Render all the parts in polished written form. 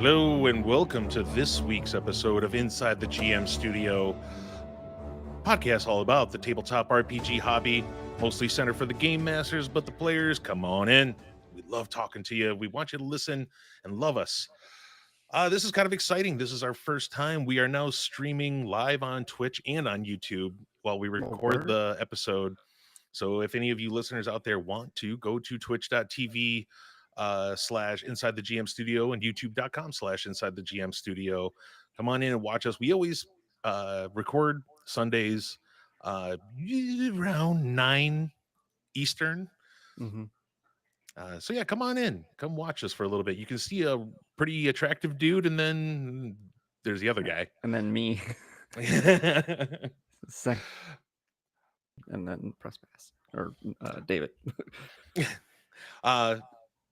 Hello and welcome to this week's episode of Inside the GM Studio, podcast all about the tabletop RPG hobby, mostly centered for the game masters, but the players, come on in. We love talking to you. We want you to listen and love us. This is kind of exciting. This is our first time. We are now streaming live on Twitch and on YouTube while we Oh, record word? the episode. So if any of you listeners out there want to, go to twitch.tv slash inside the GM studio and youtube.com/ inside the GM studio. Come on in and watch us. We always record Sundays around 9 Eastern. Mm-hmm. So yeah, come on in, come watch us for a little bit. You can see a pretty attractive dude, and then there's the other guy. And then me. Second, and then press pass. Or David.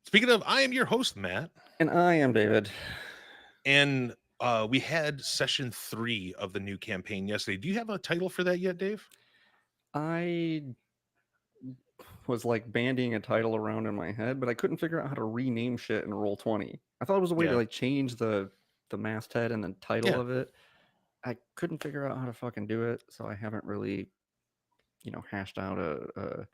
Speaking of, I am your host, Matt. And I am David. And we had session 3 of the new campaign yesterday. Do you have a title for that yet, Dave? I was like bandying a title around in my head, but I couldn't figure out how to rename shit in Roll20. I thought it was a way to like change the masthead and the title of it. I couldn't figure out how to fucking do it, so I haven't really, hashed out a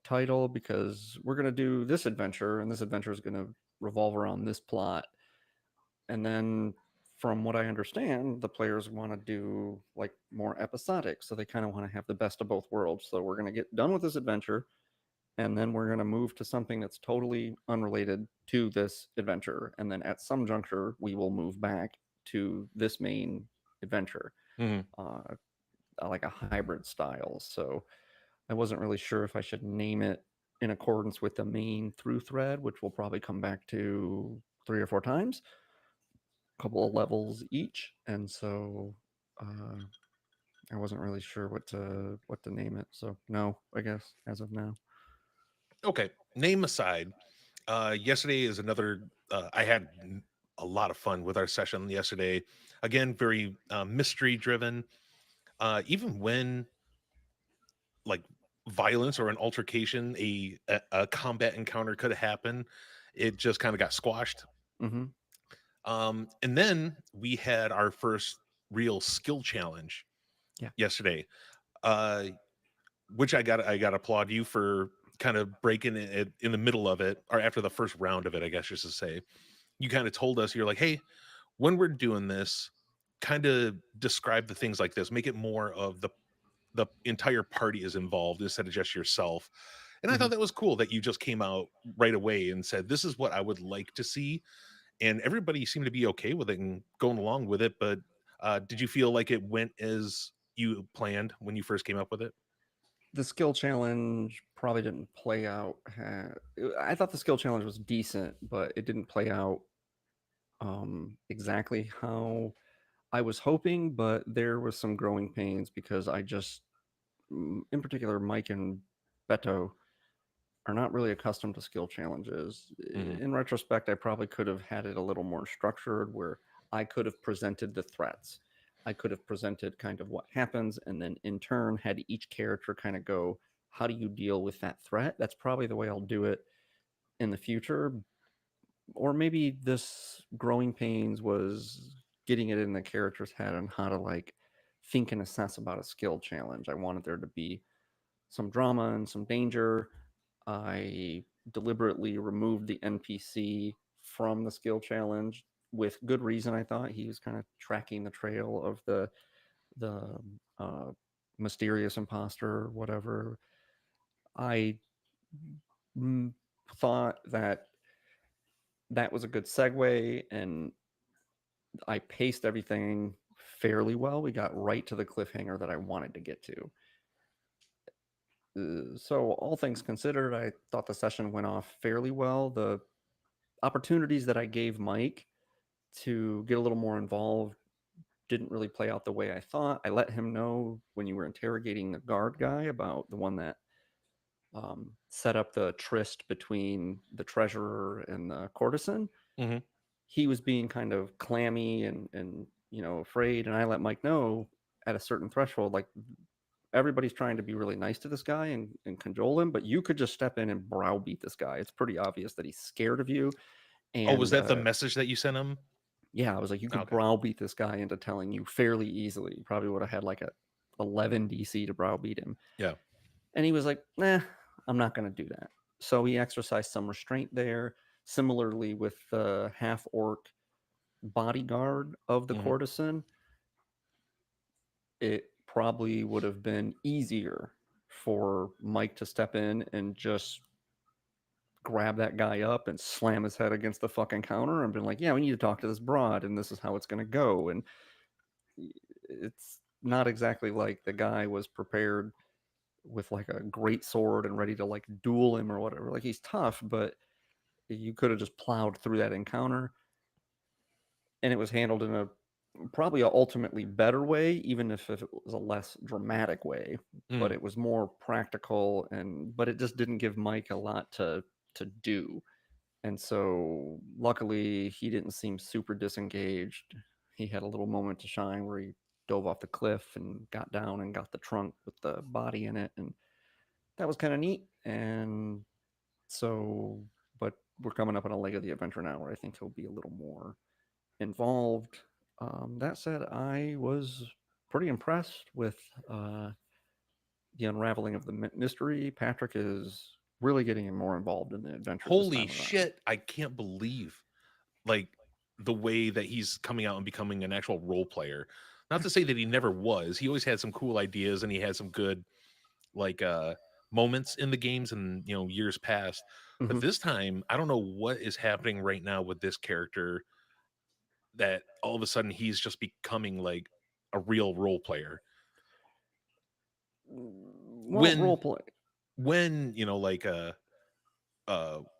title, because we're gonna do this adventure, and this adventure is gonna revolve around this plot. And then, from what I understand, the players want to do like more episodic, so they kind of want to have the best of both worlds. So we're gonna get done with this adventure, and then we're gonna move to something that's totally unrelated to this adventure, and then at some juncture we will move back to this main adventure, like a hybrid style. So I wasn't really sure if I should name it in accordance with the main through thread, which we'll probably come back to 3 or 4 times, a couple of levels each, and so I wasn't really sure what to name it. So no, I guess as of now. Okay, name aside, yesterday is another. I had a lot of fun with our session yesterday. Again, very mystery driven. Even when like violence or an altercation, a combat encounter could happen, it just kind of got squashed. Mm-hmm. And then we had our first real skill challenge Yeah. yesterday, uh, which I got to applaud you for kind of breaking it in the middle of it, or after the first round of it, I guess just to say. You kind of told us, you're like, hey, when we're doing this, kind of describe the things like this, make it more of the entire party is involved instead of just yourself. And I Mm-hmm. thought that was cool that you just came out right away and said, this is what I would like to see. And everybody seemed to be okay with it and going along with it. But did you feel like it went as you planned when you first came up with it? The skill challenge probably didn't play out. I thought the skill challenge was decent, but it didn't play out exactly how I was hoping. But there was some growing pains, because in particular, Mike and Beto are not really accustomed to skill challenges. Mm-hmm. In retrospect, I probably could have had it a little more structured, where I could have presented the threats. I could have presented kind of what happens, and then in turn had each character kind of go, how do you deal with that threat? That's probably the way I'll do it in the future. Or maybe this growing pains was getting it in the character's head on how to like think and assess about a skill challenge. I wanted there to be some drama and some danger. I deliberately removed the NPC from the skill challenge with good reason. I thought he was kind of tracking the trail of the uh, mysterious imposter or whatever. I thought that that was a good segue, and I paced everything fairly well. We got right to the cliffhanger that I wanted to get to. So all things considered, I thought the session went off fairly well. The opportunities that I gave Mike to get a little more involved didn't really play out the way I thought. I let him know when you were interrogating the guard guy about the one that set up the tryst between the treasurer and the courtesan. Mm-hmm. He was being kind of clammy and afraid, and I let Mike know at a certain threshold, like, everybody's trying to be really nice to this guy and cajole him, but you could just step in and browbeat this guy. It's pretty obvious that he's scared of you, Oh, was And that the message that you sent him? yeah, I was like, you could Okay. browbeat this guy into telling you fairly easily. You probably would have had like a 11 DC to browbeat him. Yeah. And he was like, nah, I'm not going to do that. So he exercised some restraint there. Similarly, with the half orc bodyguard of the Mhm. courtesan, it probably would have been easier for Mike to step in and just grab that guy up and slam his head against the fucking counter and been like, yeah, we need to talk to this broad and this is how it's going to go. And it's not exactly like the guy was prepared with like a great sword and ready to like duel him or whatever. Like he's tough, but you could have just plowed through that encounter, and it was handled in a probably a ultimately better way, even if it was a less dramatic way. But Mm. it was more practical, and but it just didn't give Mike a lot to do. And so luckily he didn't seem super disengaged. He had a little moment to shine where he dove off the cliff and got down and got the trunk with the body in it, and that was kind of neat. And so, but we're coming up on a leg of the adventure now where I think he'll be a little more involved. That said, I was pretty impressed with the unraveling of the mystery. Patrick is really getting more involved in the adventure this Holy time around. shit! I can't believe like the way that he's coming out and becoming an actual role player. Not to say that he never was. He always had some cool ideas and he had some good like moments in the games and years past. But Mm-hmm. this time, I don't know what is happening right now with this character that all of a sudden he's just becoming like a real role player. Well, When role play. when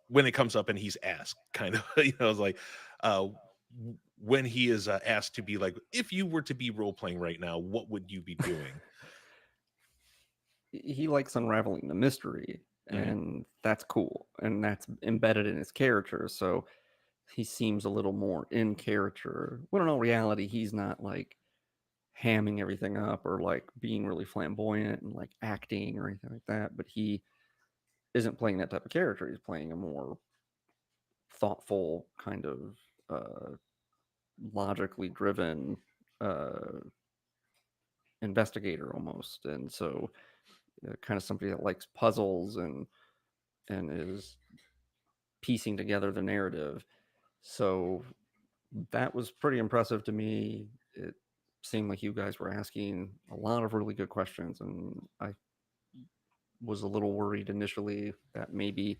when it comes up and he's asked kind of it's like uh when he is asked to be like, if you were to be role playing right now, what would you be doing? He likes unraveling the mystery, Hmm. and that's cool, and that's embedded in his character. So he seems a little more in character. When in all reality, he's not like hamming everything up or like being really flamboyant and like acting or anything like that. But he isn't playing that type of character. He's playing a more thoughtful, kind of uh, logically driven uh, investigator almost. And so, kind of somebody that likes puzzles and is piecing together the narrative. So that was pretty impressive to me. It seemed like you guys were asking a lot of really good questions, and I was a little worried initially that maybe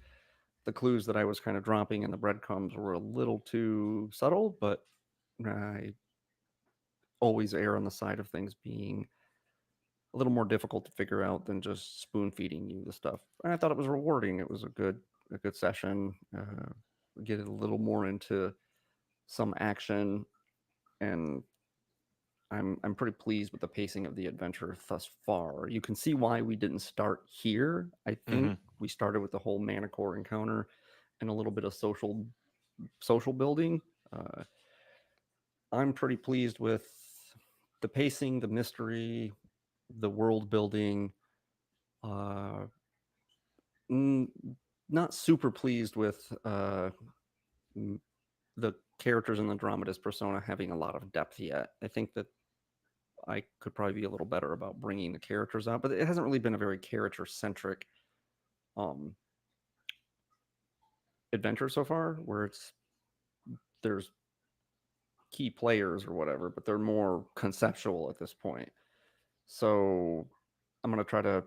the clues that I was kind of dropping in the breadcrumbs were a little too subtle, but I always err on the side of things being a little more difficult to figure out than just spoon feeding you the stuff. And I thought it was rewarding. It was a good session. Get a little more into some action, and I'm pretty pleased with the pacing of the adventure thus far. You can see why we didn't start here. I think Hmm. we started with the whole Manicore encounter and a little bit of social building. Uh, I'm pretty pleased with the pacing, the mystery, the world building. Uh, n- Not super pleased with the characters in the dramatist persona having a lot of depth yet. I think that I could probably be a little better about bringing the characters out, but it hasn't really been a very character centric um, adventure so far, where there's key players or whatever, but they're more conceptual at this point. So I'm gonna try to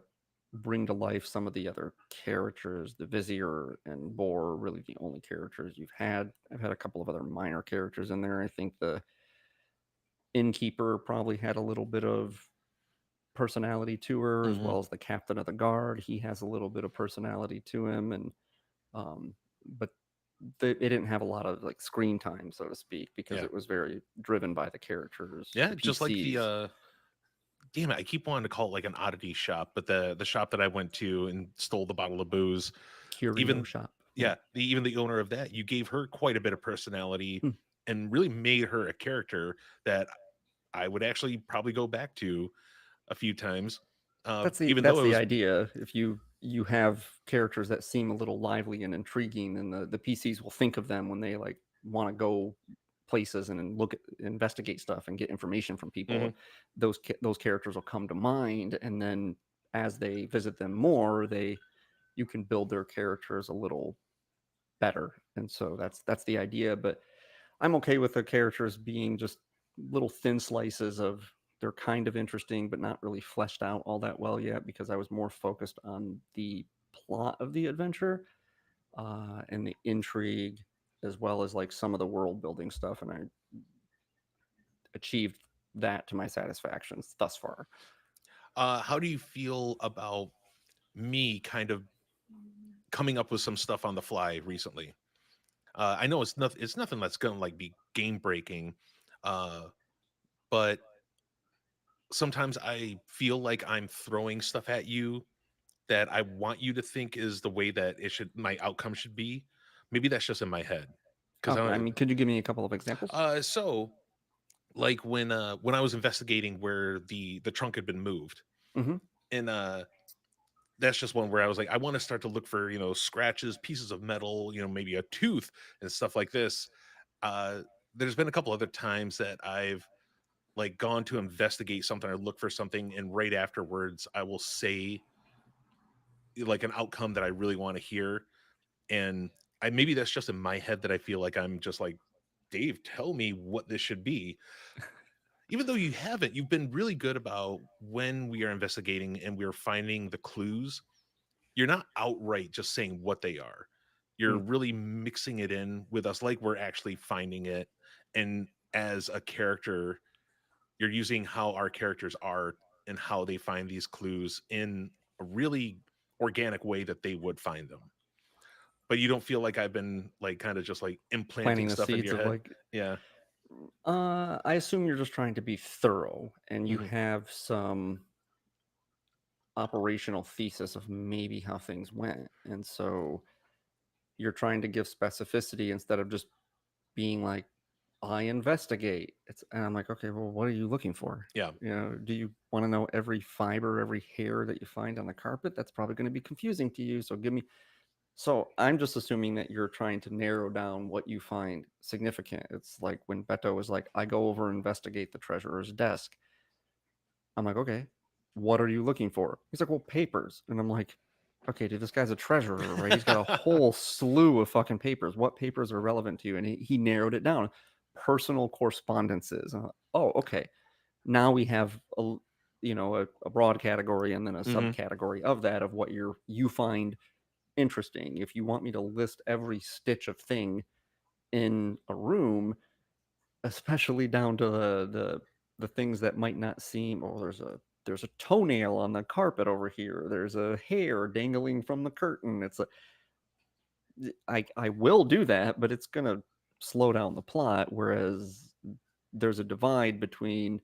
bring to life some of the other characters. The Vizier and Boar are really the only characters you've had. I've had a couple of other minor characters in there. I think the innkeeper probably had a little bit of personality to her, as Hmm. well as the captain of the guard. He has a little bit of personality to him, and um, but it didn't have a lot of like screen time, so to speak, because Yeah. it was very driven by the characters, Yeah, the just like the PCs. damn it, I keep wanting to call it like an oddity shop, but the shop that I went to and stole the bottle of booze, Curio even shop. Yeah. yeah, even the owner of that, you gave her quite a bit of personality Hmm. and really made her a character that I would actually probably go back to a few times. Even though That's it the was idea. If you you have characters that seem a little lively and intriguing, and the PCs will think of them when they like want to go places and look at, investigate stuff and get information from people. Hmm. Those characters will come to mind, and then as they visit them more, they you can build their characters a little better. And so that's the idea. But I'm okay with the characters being just little thin slices of they're kind of interesting but not really fleshed out all that well yet, because I was more focused on the plot of the adventure and the intrigue, as well as like some of the world building stuff, and I achieved that to my satisfaction thus far. How do you feel about me kind of coming up with some stuff on the fly recently? I know it's nothing that's gonna like be game breaking, uh, but sometimes I feel like I'm throwing stuff at you that I want you to think is the way that it should my outcome should be. Maybe that's just in my head. Because I I mean, could you give me a couple of examples? so like when I was investigating where the trunk had been moved, Mm-hmm. and that's just one where I was like, I want to start to look for, scratches, pieces of metal, maybe a tooth and stuff like this. Uh there's been a couple other times that I've like gone to investigate something or look for something, and right afterwards I will say like an outcome that I really want to hear. And I maybe that's just in my head that I feel like I'm just like, Dave, tell me what this should be. Even though you haven't, you've been really good about when we are investigating and we're finding the clues. You're not outright just saying what they are. You're really mixing it in with us like we're actually finding it. And as a character, you're using how our characters are and how they find these clues in a really organic way that they would find them. But you don't feel like I've been like kind of just like Planting implanting the stuff into seeds your of head. like, Yeah. I assume you're just trying to be thorough and you Hmm. have some operational thesis of maybe how things went. And so you're trying to give specificity instead of just being like, I investigate. And I'm like, okay, well, what are you looking for? Yeah. Do you want to know every fiber, every hair that you find on the carpet? That's probably going to be confusing to you. So give me. So I'm just assuming that you're trying to narrow down what you find significant. It's like when Beto was like, I go over and investigate the treasurer's desk. I'm like, okay, what are you looking for? He's like, well, papers. And I'm like, okay, dude, this guy's a treasurer, right? He's got a whole slew of fucking papers. What papers are relevant to you? And he narrowed it down. Personal correspondences. Oh, okay. Now we have a broad category and then a Hmm. subcategory of that of what you find interesting. If you want me to list every stitch of thing in a room, especially down to the things that might not seem, oh, there's a toenail on the carpet over here, there's a hair dangling from the curtain. It's a I will do that, but it's gonna slow down the plot. Whereas there's a divide between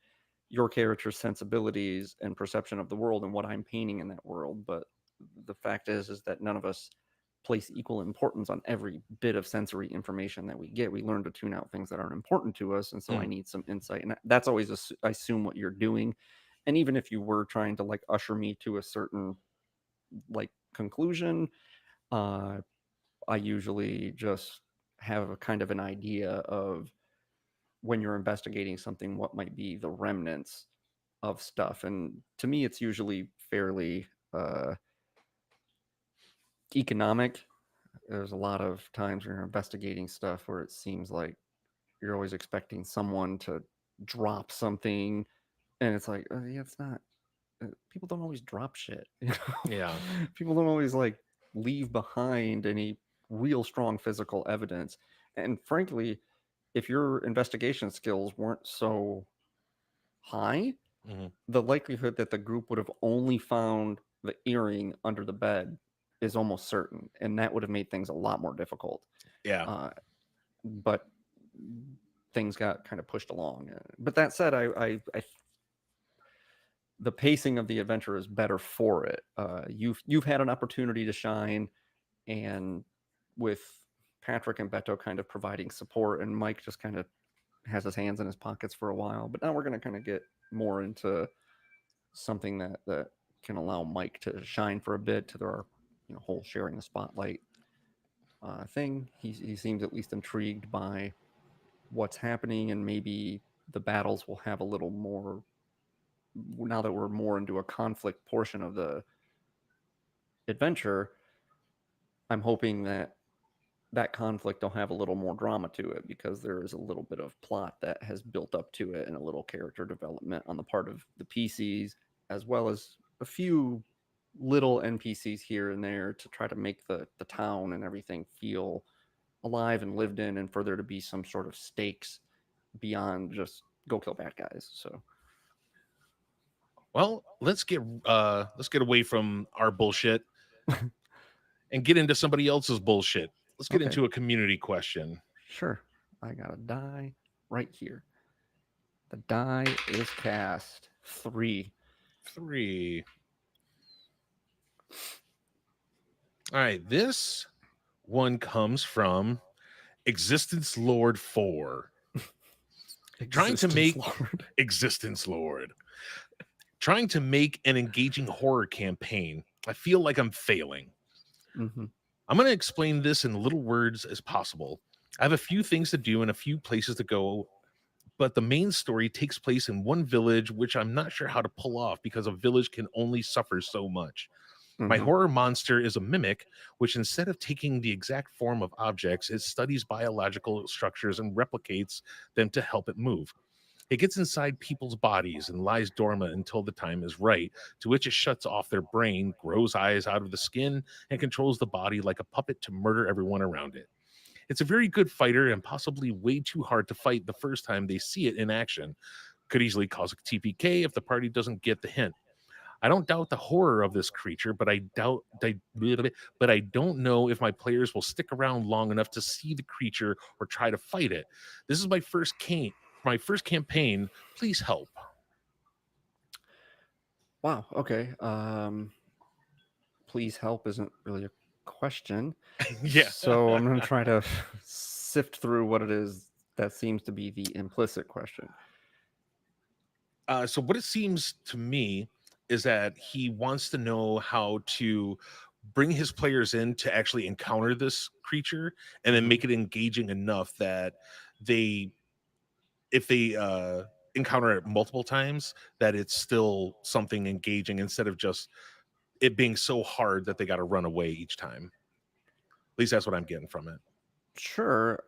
your character's sensibilities and perception of the world and what I'm painting in that world. But the fact is that none of us place equal importance on every bit of sensory information that we get. We learn to tune out things that aren't important to us, and so I Hmm. need some insight. And that's always I assume what you're doing. And even if you were trying to like usher me to a certain like conclusion, uh, I usually just have a kind of an idea of when you're investigating something, what might be the remnants of stuff. And to me, it's usually fairly economic. There's a lot of times when you're investigating stuff where it seems like you're always expecting someone to drop something, and it's like, yeah, it's not. People don't always drop shit. Yeah. People don't always like leave behind any real strong physical evidence. And frankly, if your investigation skills weren't so high, Hmm. the likelihood that the group would have only found the earring under the bed is almost certain, and that would have made things a lot more difficult. Yeah. Uh, but things got kind of pushed along. But that said, the pacing of the adventure is better for it. You've had an opportunity to shine, and with Patrick and Beto kind of providing support, and Mike just kind of has his hands in his pockets for a while. But now we're going to kind of get more into something that can allow Mike to shine for a bit to their whole sharing the spotlight thing. He seems at least intrigued by what's happening, and maybe the battles will have a little more now that we're more into a conflict portion of the adventure. I'm hoping that that conflict will have a little more drama to it because there is a little bit of plot that has built up to it and a little character development on the part of the PCs, as well as a few little NPCs here and there to try to make the town and everything feel alive and lived in, and for there to be some sort of stakes beyond just go kill bad guys. So Well, let's get away from our bullshit and get into somebody else's bullshit. Let's get okay, into a community question. sure. I got a die right here. The die is cast 3. 3. All right, this one comes from Existence Lord 4. Trying to Existence make Lord. Existence Lord. Trying to make an engaging horror campaign. I feel like I'm failing. Mm-hmm. I'm going to explain this in little words as possible. I have a few things to do and a few places to go, but the main story takes place in one village, which I'm not sure how to pull off because a village can only suffer so much. My Mm-hmm. horror monster is a mimic, which instead of taking the exact form of objects, it studies biological structures and replicates them to help it move. It gets inside people's bodies and lies dormant until the time is right, to which it shuts off their brain, grows eyes out of the skin, and controls the body like a puppet to murder everyone around it. It's a very good fighter and possibly way too hard to fight the first time they see it in action. Could easily cause a TPK if the party doesn't get the hint. I don't doubt the horror of this creature, but I don't know if my players will stick around long enough to see the creature or try to fight it. This is my first campaign. Please help. Wow. Okay. Please help isn't really a question. Yeah. So I'm going to try to sift through what it is that seems to be the implicit question. So what it seems to me is that he wants to know how to bring his players in to actually encounter this creature and then Mm-hmm. make it engaging enough that they if they encounter it multiple times, that it's still something engaging instead of just it being so hard that they got to run away each time. At least that's what I'm getting from it. Sure.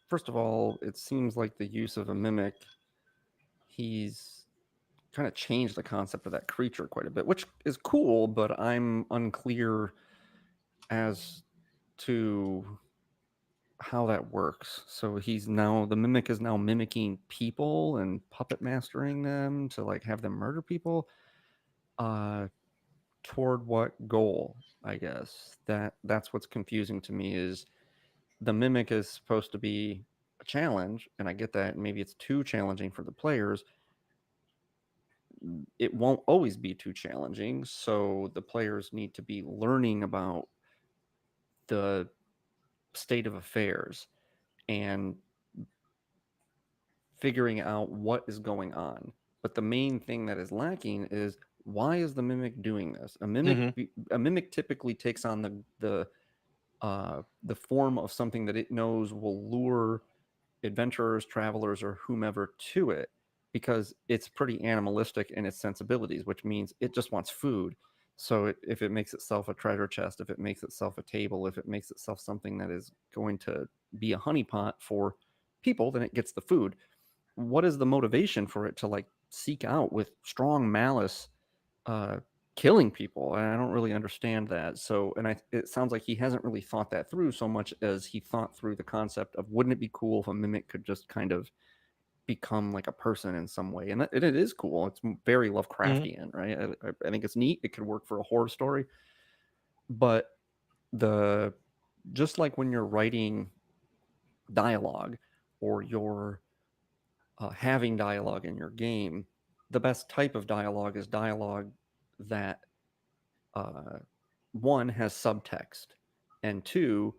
First of all, it seems like the use of a mimic, he's kind of changed the concept of that creature quite a bit, which is cool, but I'm unclear as to how that works. So the mimic is now mimicking people and puppet mastering them to like have them murder people. Uh toward what goal? I guess that's what's confusing to me is the mimic is supposed to be a challenge, and I get that maybe it's too challenging for the players. It won't always be too challenging, so the players need to be learning about the state of affairs and figuring out what is going on. But the main thing that is lacking is, why is the mimic doing this? Mm-hmm. A mimic typically takes on the form of something that it knows will lure adventurers, travelers, or whomever to it, because it's pretty animalistic in its sensibilities, which means it just wants food. So if it makes itself a treasure chest, if it makes itself a table, if it makes itself something that is going to be a honeypot for people, then it gets the food. What is the motivation for it to like seek out with strong malice uh killing people? And I don't really understand that. So it sounds like he hasn't really thought that through so much as he thought through the concept of, wouldn't it be cool if a mimic could just kind of become like a person in some way? And it is cool. It's very Mm-hmm. Lovecraftian, right? I think it's neat. It could work for a horror story. But the just like when you're writing dialogue, or you're having dialogue in your game, the best type of dialogue is dialogue that uh, one has subtext, and two,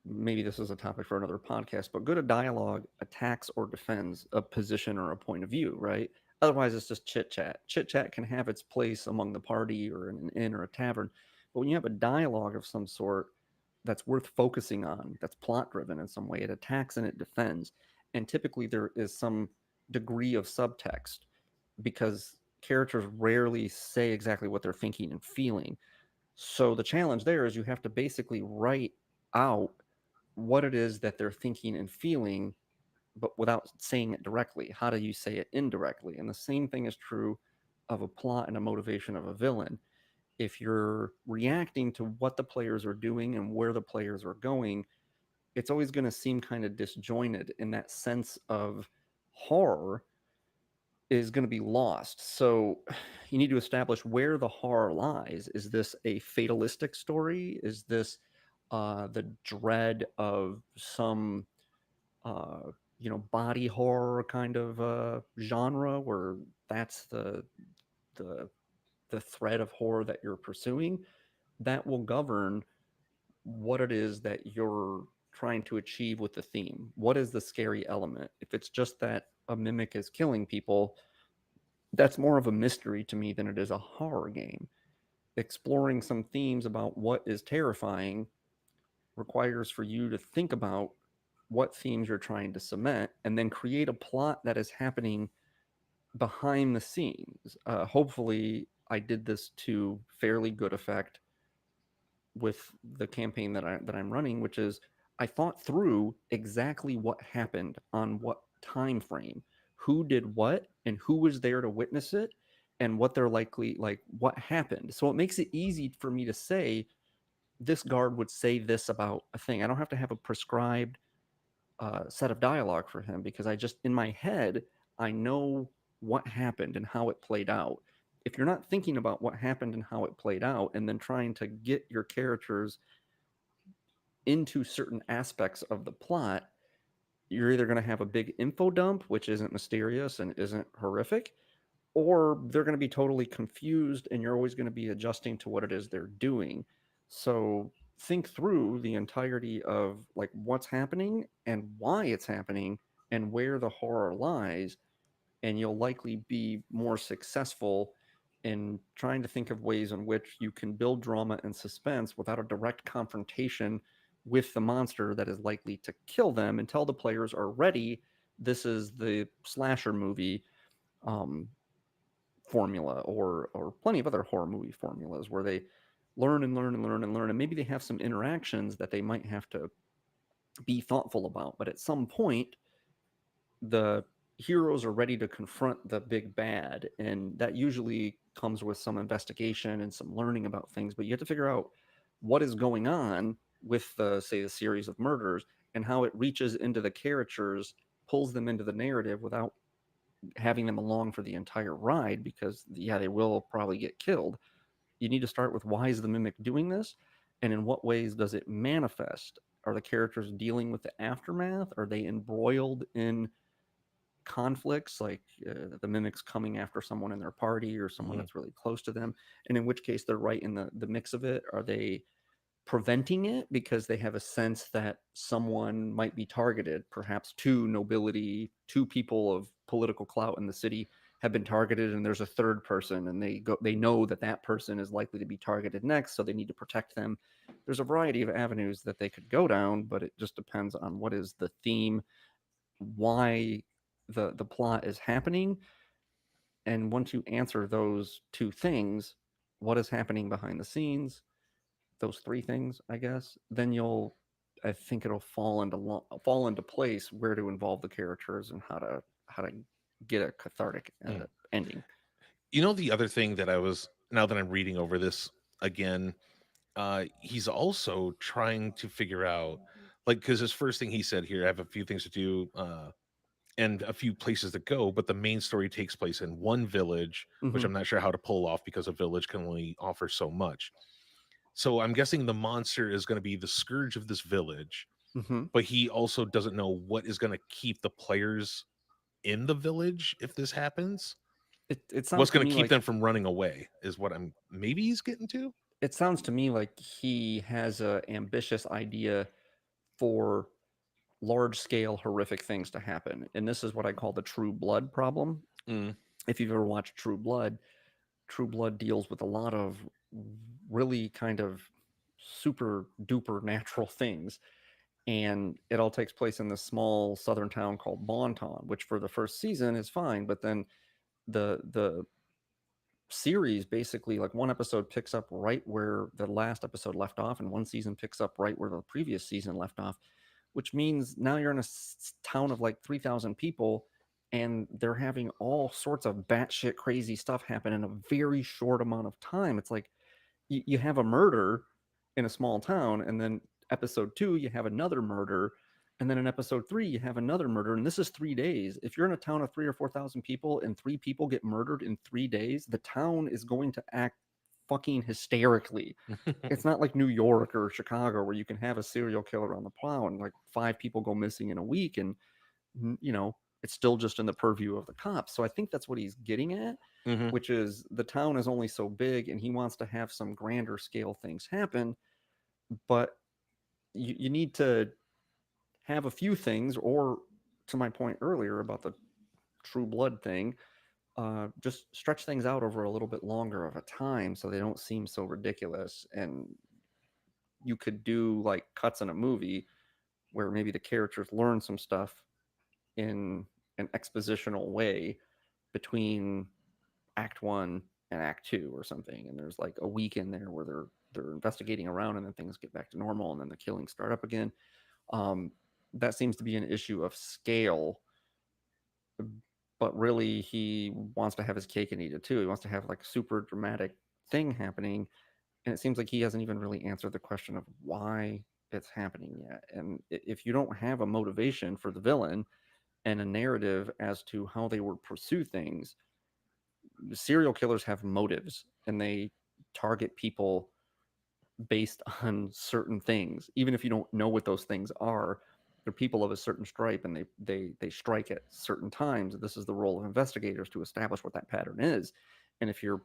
maybe this is a topic for another podcast, but good dialogue attacks or defends a position or a point of view, right? Otherwise, it's just chit chat. Chit chat can have its place among the party or in an inn or a tavern, but when you have a dialogue of some sort that's worth focusing on, that's plot driven in some way, it attacks and it defends, and typically there is some degree of subtext because characters rarely say exactly what they're thinking and feeling. So the challenge there is you have to basically write out what it is that they're thinking and feeling, but without saying it directly. How do you say it indirectly? And the same thing is true of a plot and a motivation of a villain. If you're reacting to what the players are doing and where the players are going, it's always going to seem kind of disjointed, and that sense of horror is going to be lost. So you need to establish where the horror lies. Is this a fatalistic story? Is this the dread of some uh, body horror kind of genre where that's the the thread of horror that you're pursuing? That will govern what it is that you're trying to achieve with the theme. What is the scary element? If it's just that a mimic is killing people, that's more of a mystery to me than it is a horror game. Exploring some themes about what is terrifying requires for you to think about what themes you're trying to cement and then create a plot that is happening behind the scenes. Hopefully, I did this to fairly good effect with the campaign that I'm running, which is I thought through exactly what happened on what time frame, who did what, and who was there to witness it, and what they're likely like what happened. So it makes it easy for me to say this guard would say this about a thing. I don't have to have a prescribed set of dialogue for him because I just in my head I know what happened and how it played out. If you're not thinking about what happened and how it played out and then trying to get your characters into certain aspects of the plot, you're either going to have a big info dump, which isn't mysterious and isn't horrific, or they're going to be totally confused and you're always going to be adjusting to what it is they're doing. So think through the entirety of like what's happening and why it's happening and where the horror lies, and you'll likely be more successful in trying to think of ways in which you can build drama and suspense without a direct confrontation with the monster that is likely to kill them until the players are ready. This is the slasher movie um, formula, or plenty of other horror movie formulas where they learn and learn and learn and learn, and maybe they have some interactions that they might have to be thoughtful about. But at some point, the heroes are ready to confront the big bad, and that usually comes with some investigation and some learning about things. But you have to figure out what is going on with the say the series of murders and how it reaches into the characters, pulls them into the narrative without having them along for the entire ride, because yeah, they will probably get killed. You need to start with why is the mimic doing this, and in what ways does it manifest? Are the characters dealing with the aftermath? Are they embroiled in conflicts like the mimics coming after someone in their party or someone Mhm. that's really close to them, and in which case they're right in the mix of it? Are they preventing it because they have a sense that someone might be targeted? Perhaps two nobility, two people of political clout in the city have been targeted, and there's a third person, and they know that that person is likely to be targeted next, so they need to protect them. There's a variety of avenues that they could go down, but it just depends on what is the theme, why the plot is happening, and once you answer those two things, what is happening behind the scenes, those three things, I guess, then I think it'll fall into place where to involve the characters and how to get a cathartic Mm. ending. You know, the other thing that I was now that I'm reading over this again, he's also trying to figure out, like, because his first thing he said here, I have a few things to do, and a few places to go, but the main story takes place in one village, which Hmm. I'm not sure how to pull off because a village can only offer so much. So I'm guessing the monster is going to be the scourge of this village, Hmm. but he also doesn't know what is going to keep the players in the village if this happens. It What's sounds to going to me keep like them from running away is what I'm maybe he's getting to. he has a ambitious idea for large scale horrific things to happen, and this is what I call the true blood problem. Mm. if you've ever watched True Blood deals with a lot of really kind of super duper natural things. And it all takes place in this small southern town called Bonton, which for the first season is fine, but then the series basically, like, one episode picks up right where the last episode left off, and one season picks up right where the previous season left off, which means now you're in a town of like 3,000 people, and they're having all sorts of batshit crazy stuff happen in a very short amount of time. It's like you have a murder in a small town, and then episode 2 you have another murder, and then in episode 3 you have another murder, and this is 3 days. If you're in a town of 3 or 4,000 people and 3 people get murdered in 3 days, the town is going to act fucking hysterically. It's not like New York or Chicago where you can have a serial killer on the plow and like 5 people go missing in a week, and you know, it's still just in the purview of the cops. So I think that's what he's getting at, Hmm. which is the town is only so big and he wants to have some grander scale things happen, but you need to have a few things, or to my point earlier about the True Blood thing, just stretch things out over a little bit longer of a time so they don't seem so ridiculous. And you could do like cuts in a movie where maybe the characters learn some stuff in an expositional way between act 1 and act 2 or something, and there's like a week in there where they're investigating around, and then things get back to normal, and then the killings start up again. um, that seems to be an issue of scale, but really he wants to have his cake and eat it too. He wants to have like super dramatic thing happening, and it seems like he hasn't even really answered the question of why it's happening yet. And if you don't have a motivation for the villain and a narrative as to how they would pursue things, serial killers have motives and they target people based on certain things. Even if you don't know what those things are, they're people of a certain stripe, and they strike at certain times. This is the role of investigators to establish what that pattern is. And if your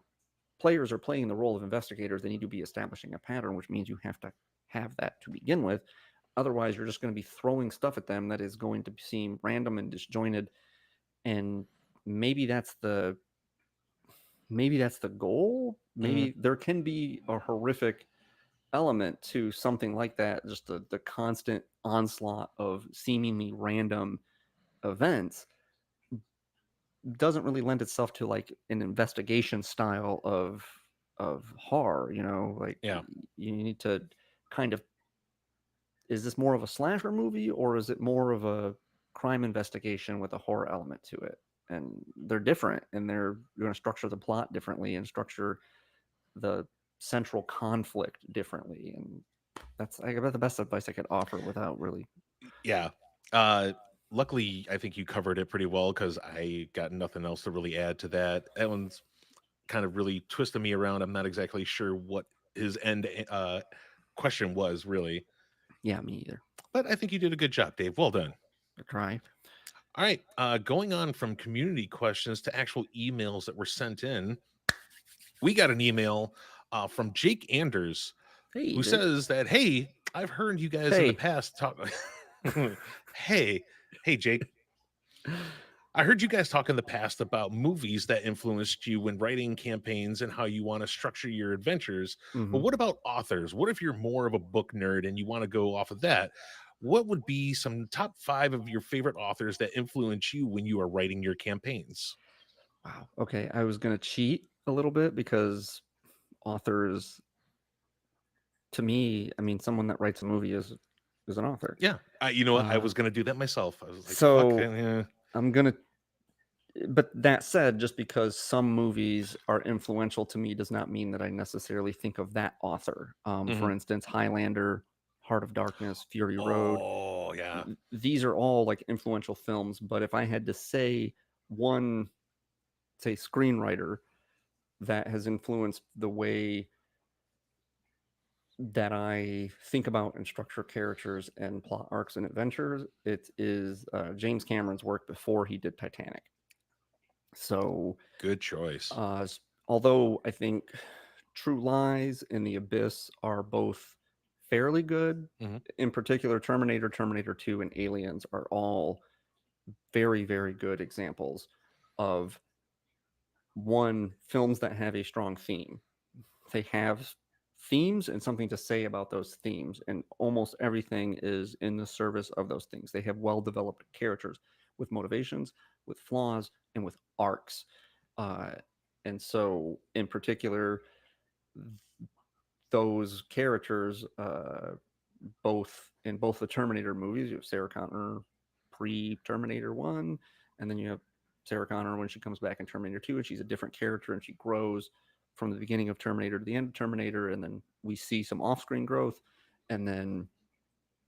players are playing the role of investigators, they need to be establishing a pattern, which means you have to have that to begin with. Otherwise, you're just going to be throwing stuff at them that is going to seem random and disjointed. And maybe that's the goal. Hmm. Maybe there can be a horrific element to something like that, just the constant onslaught of seemingly random events doesn't really lend itself to like an investigation style of horror, like Yeah. you need to kind of, is this more of a slasher movie or is it more of a crime investigation with a horror element to it? And they're different, and they're going to structure the plot differently and structure the central conflict differently. And that's, I bet, the best advice I could offer without really. Yeah. Uh, Luckily, I think you covered it pretty well because I got nothing else to really add to that. That one's kind of really twisted me around. I'm not exactly sure what his end question was really, Yeah, me either. but I think you did a good job, Dave. Well done. To try. All right. Going on from community questions to actual emails that were sent in, we got an email from Jake Anders Hey, who Jake. says that, hey, I've heard you guys in the Hey. past talk. hey, hey, Jake. I heard you guys talk in the past about movies that influenced you when writing campaigns and how you want to structure your adventures. But Hmm. what about authors? What if you're more of a book nerd and you want to go off of that? What would be some top 5 of your favorite authors that influence you when you are writing your campaigns? Wow. Okay, I was gonna cheat a little bit because authors, to me, I mean, someone that writes a movie is an author. Yeah, you know what? I Uh, was going to do that myself. I was like, fuck. so I'm gonna. But that said, just because some movies are influential to me does not mean that I necessarily think of that author. For Mhm. instance, Highlander, Heart of Darkness, Fury Road. Oh, yeah. These are all like influential films. But if I had to say one, say, screenwriter that has influenced the way that I think about and structure characters and plot arcs and adventures, it is James Cameron's work before he did Titanic. So, Good choice. uh, although I think True Lies and The Abyss are both fairly good, Mhm. in particular, Terminator, Terminator 2, and Aliens are all very, very good examples of one, films that have a strong theme. They have themes and something to say about those themes, and almost everything is in the service of those things. They have well developed characters with motivations, with flaws, and with arcs. Uh, and so, in particular, those characters, both the Terminator movies, you have Sarah Connor pre Terminator 1, and then you have Sarah Connor when she comes back in Terminator 2, and she's a different character and she grows from the beginning of Terminator to the end of Terminator, and then we see some off screen growth, and then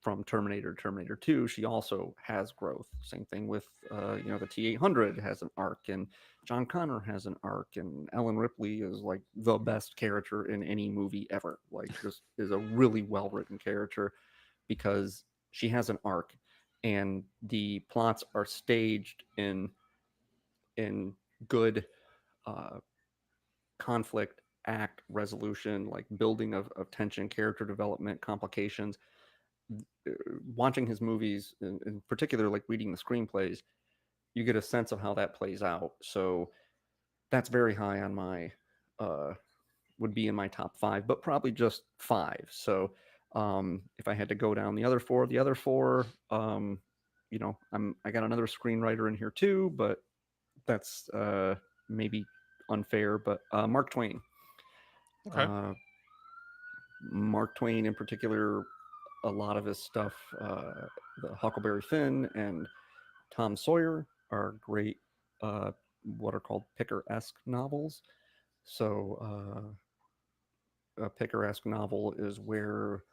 from Terminator to Terminator 2, she also has growth. Same thing with, the T-800 has an arc, and John Connor has an arc, and Ellen Ripley is like the best character in any movie ever. Like, just is a really well written character because she has an arc, and the plots are staged in good uh, conflict act resolution, like building of tension, character development, complications. Watching his movies, in particular, like reading the screenplays, you get a sense of how that plays out. So that's very high on my, uh, would be in my top five, but probably just five. So if I had to go down the other four, I got another screenwriter in here too, but that's maybe unfair. But Mark Twain. Okay. Uh, Mark Twain, in particular, a lot of his stuff, the Huckleberry Finn and Tom Sawyer, are great, what are called picaresque novels. So, a picaresque novel is where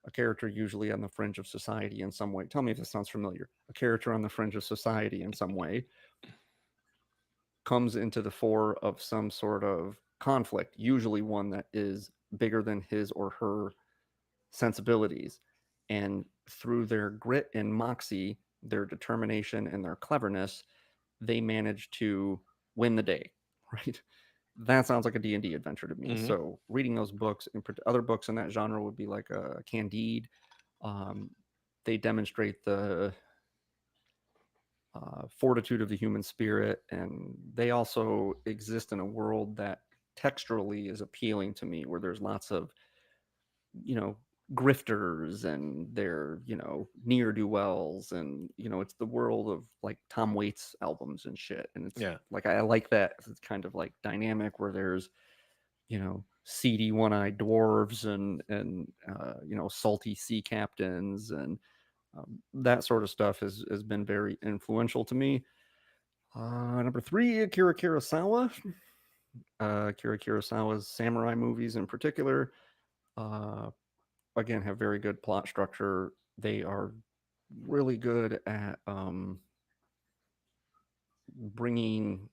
a character, usually on the fringe of society in some way, tell me if this sounds familiar, a character on the fringe of society in some way comes into the fore of some sort of conflict, usually one that is bigger than his or her sensibilities. And through their grit and moxie, their determination and their cleverness, they manage to win the day, right? That sounds like a D&D adventure to me. Hmm. So reading those books, and other books in that genre would be like a Candide. Um, they demonstrate the fortitude of the human spirit, and they also exist in a world that texturally is appealing to me, where there's lots of, you know, grifters and they're, near do wells, and it's the world of like Tom Waits albums and shit. And it's Yeah. like, I like that. It's kind of like dynamic where there's, seedy one-eyed dwarves and salty sea captains, and that sort of stuff has been very influential to me. Number three, Akira Kurosawa. Akira Kurosawa's samurai movies in particular, uh, again, have very good plot structure. They are really good at bringing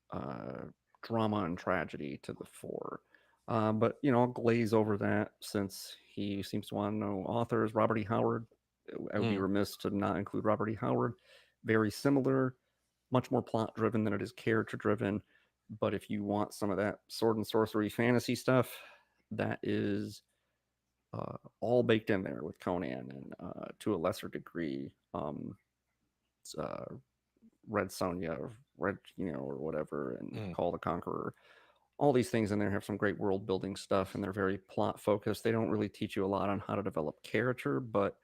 drama and tragedy to the fore. But I'll glaze over that since he seems to want to know authors. Robert E. Howard. I would be Mm. remiss to not include Robert E. Howard. Very similar, much more plot driven than it is character driven. But if you want some of that sword and sorcery fantasy stuff, that is all baked in there with Conan, and to a lesser degree, uh, Red Sonja, or Red, or whatever, and Mm. Call the Conqueror. All these things in there have some great world building stuff, and they're very plot focused. They don't really teach you a lot on how to develop character, but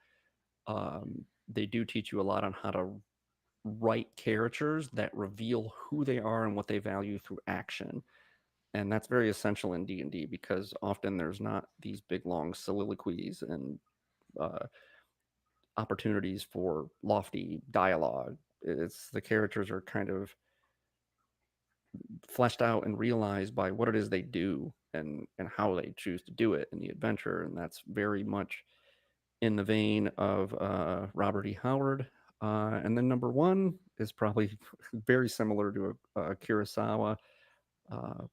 they do teach you a lot on how to write characters that reveal who they are and what they value through action. And that's very essential in D&D, because often there's not these big long soliloquies and uh, opportunities for lofty dialogue. It's the characters are kind of fleshed out and realized by what it is they do and how they choose to do it in the adventure, and that's very much in the vein of Robert E. Howard. And then number one is probably very similar to a Kurosawa. Uh,